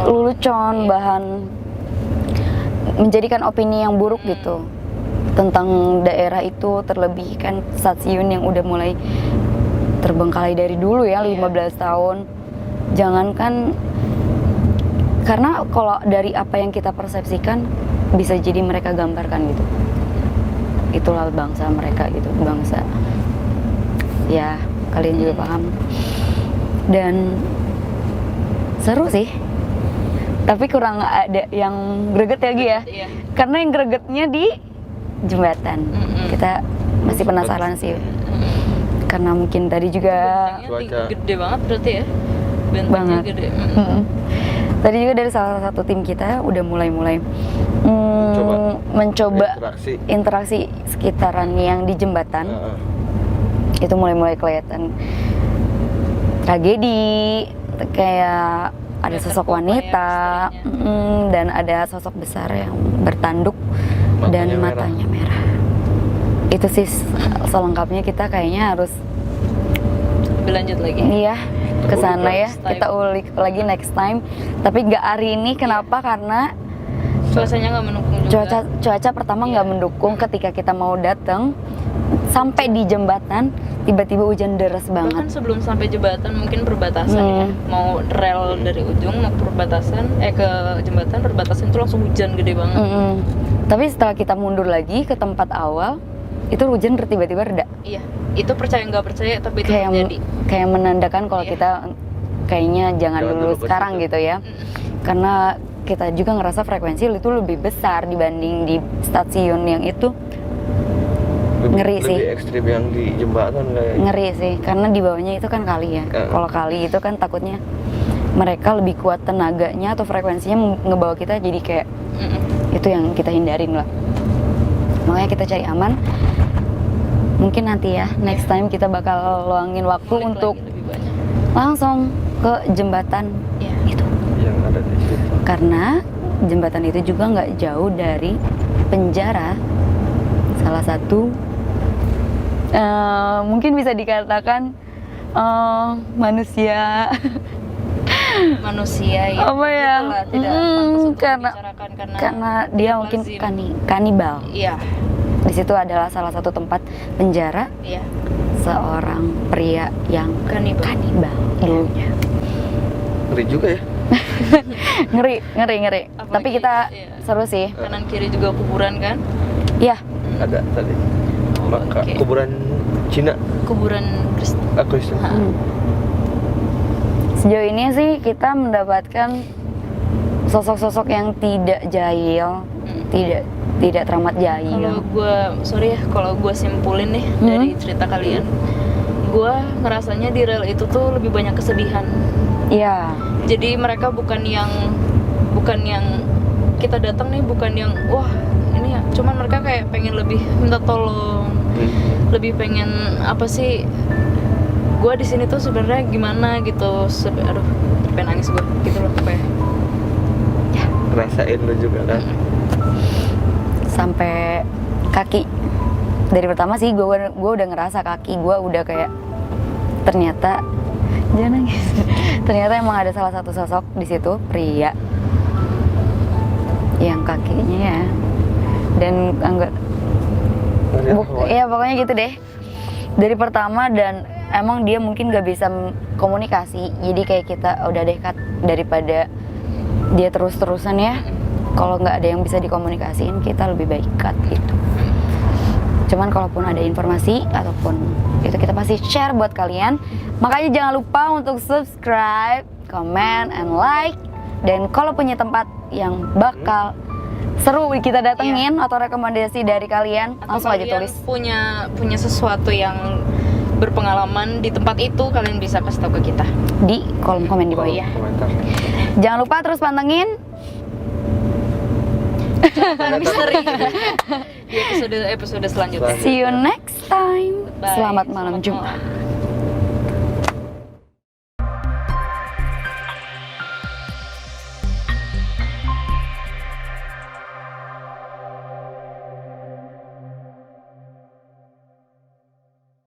lelucon, bahan menjadikan opini yang buruk gitu tentang daerah itu, terlebih kan stasiun yang udah mulai terbengkalai dari dulu ya, 15 tahun. Jangankan, karena kalau dari apa yang kita persepsikan bisa jadi mereka gambarkan gitu. Itulah bangsa mereka gitu, bangsa. Ya, kalian juga paham. Dan seru sih. Tapi kurang ada yang greget lagi ya. Iya. Karena yang gregetnya di jembatan. Kita masih penasaran sih. Karena mungkin tadi juga Cuaca. Gede banget berarti ya, bentengnya Banget. gede. tadi juga dari salah satu tim kita udah mulai mencoba interaksi sekitaran yang di jembatan. Itu mulai kelihatan tragedi, kayak ada sosok wanita dan ada sosok besar yang bertanduk dan matanya merah. Itu sih selengkapnya kita kayaknya harus Berlanjut lagi. iya ke sana ya, Next time. kita ulik lagi next time. Tapi nggak hari ini, kenapa? Karena Cuacanya nggak mendukung juga. cuaca pertama nggak mendukung. Ketika kita mau datang sampai di jembatan tiba-tiba hujan deras Bahkan banget. sebelum sampai jembatan mungkin perbatasan ya, mau rel dari ujung mau perbatasan ke jembatan, perbatasan itu langsung hujan gede banget. Tapi setelah kita mundur lagi ke tempat awal, itu hujan tiba-tiba reda. Iya, itu percaya nggak percaya tapi itu terjadi. Kayak menandakan kalau Iya. kita kayaknya jangan Jangan dulu dulu ke sekarang situ. gitu ya. Karena kita juga ngerasa frekuensi itu lebih besar dibanding di stasiun yang itu. Ngeri sih. Lebih ekstrim yang di jembatan kayak. Ngeri sih, karena di bawahnya itu kan kali ya. Kalau kali itu kan takutnya mereka lebih kuat tenaganya atau frekuensinya ngebawa kita jadi kayak itu yang kita hindarin lah. Makanya kita cari aman. Mungkin nanti ya next time kita bakal luangin waktu Ngulik untuk lagi lebih banyak. langsung ke jembatan Iya. itu. Yang ada di situ. Karena jembatan itu juga nggak jauh dari penjara, salah satu mungkin bisa dikatakan manusia Manusia ya. apa ya, Itulah, tidak pantas untuk dibicarakan karena dia mungkin kanibal. Iya, Di situ adalah salah satu tempat penjara iya. seorang pria yang Kanibal. dulunya. Ngeri juga ya. ngeri. Apalagi, Tapi kita iya. seru sih. Kanan kiri juga kuburan kan? Ya, Ada tadi. Maka Oke. kuburan Cina. Kuburan Kristen. Kristen. sejauh ini sih kita mendapatkan sosok-sosok yang tidak jahil, tidak teramat Kalau jahil. gue, sorry ya, kalau gue simpulin nih dari cerita kalian, gue ngerasanya di rel itu tuh lebih banyak kesedihan. Iya, Jadi mereka bukan yang kita datang nih, bukan yang wah ini ya, cuman mereka kayak pengen lebih minta tolong, lebih pengen apa sih, gue di sini tuh sebenarnya gimana gitu. Aduh, pengen nangis gue gitu loh kayak. Rasain lu juga kan. sampai kaki Dari pertama sih gue udah ngerasa kaki gue udah kayak ternyata jangan nangis. Ternyata emang ada salah satu sosok di situ pria yang kakinya ya dan enggak ya pokoknya gitu deh dari pertama dan emang dia mungkin gak bisa komunikasi jadi kayak kita udah deh cut daripada dia terus-terusan ya kalau nggak ada yang bisa dikomunikasiin kita lebih baik cut gitu. Cuman kalaupun ada informasi ataupun itu kita pasti share buat kalian. Makanya jangan lupa untuk subscribe, comment, and like. Dan kalau punya tempat yang bakal seru kita datengin atau rekomendasi dari kalian, Atau langsung aja kalian tulis punya sesuatu yang berpengalaman di tempat itu, kalian bisa kasih tahu ke kita. di kolom komen di bawah. iya. Komentar. Jangan lupa terus pantengin Misteri di episode selanjutnya. See you next time. Bye. Selamat malam Selamat Jumat. malam.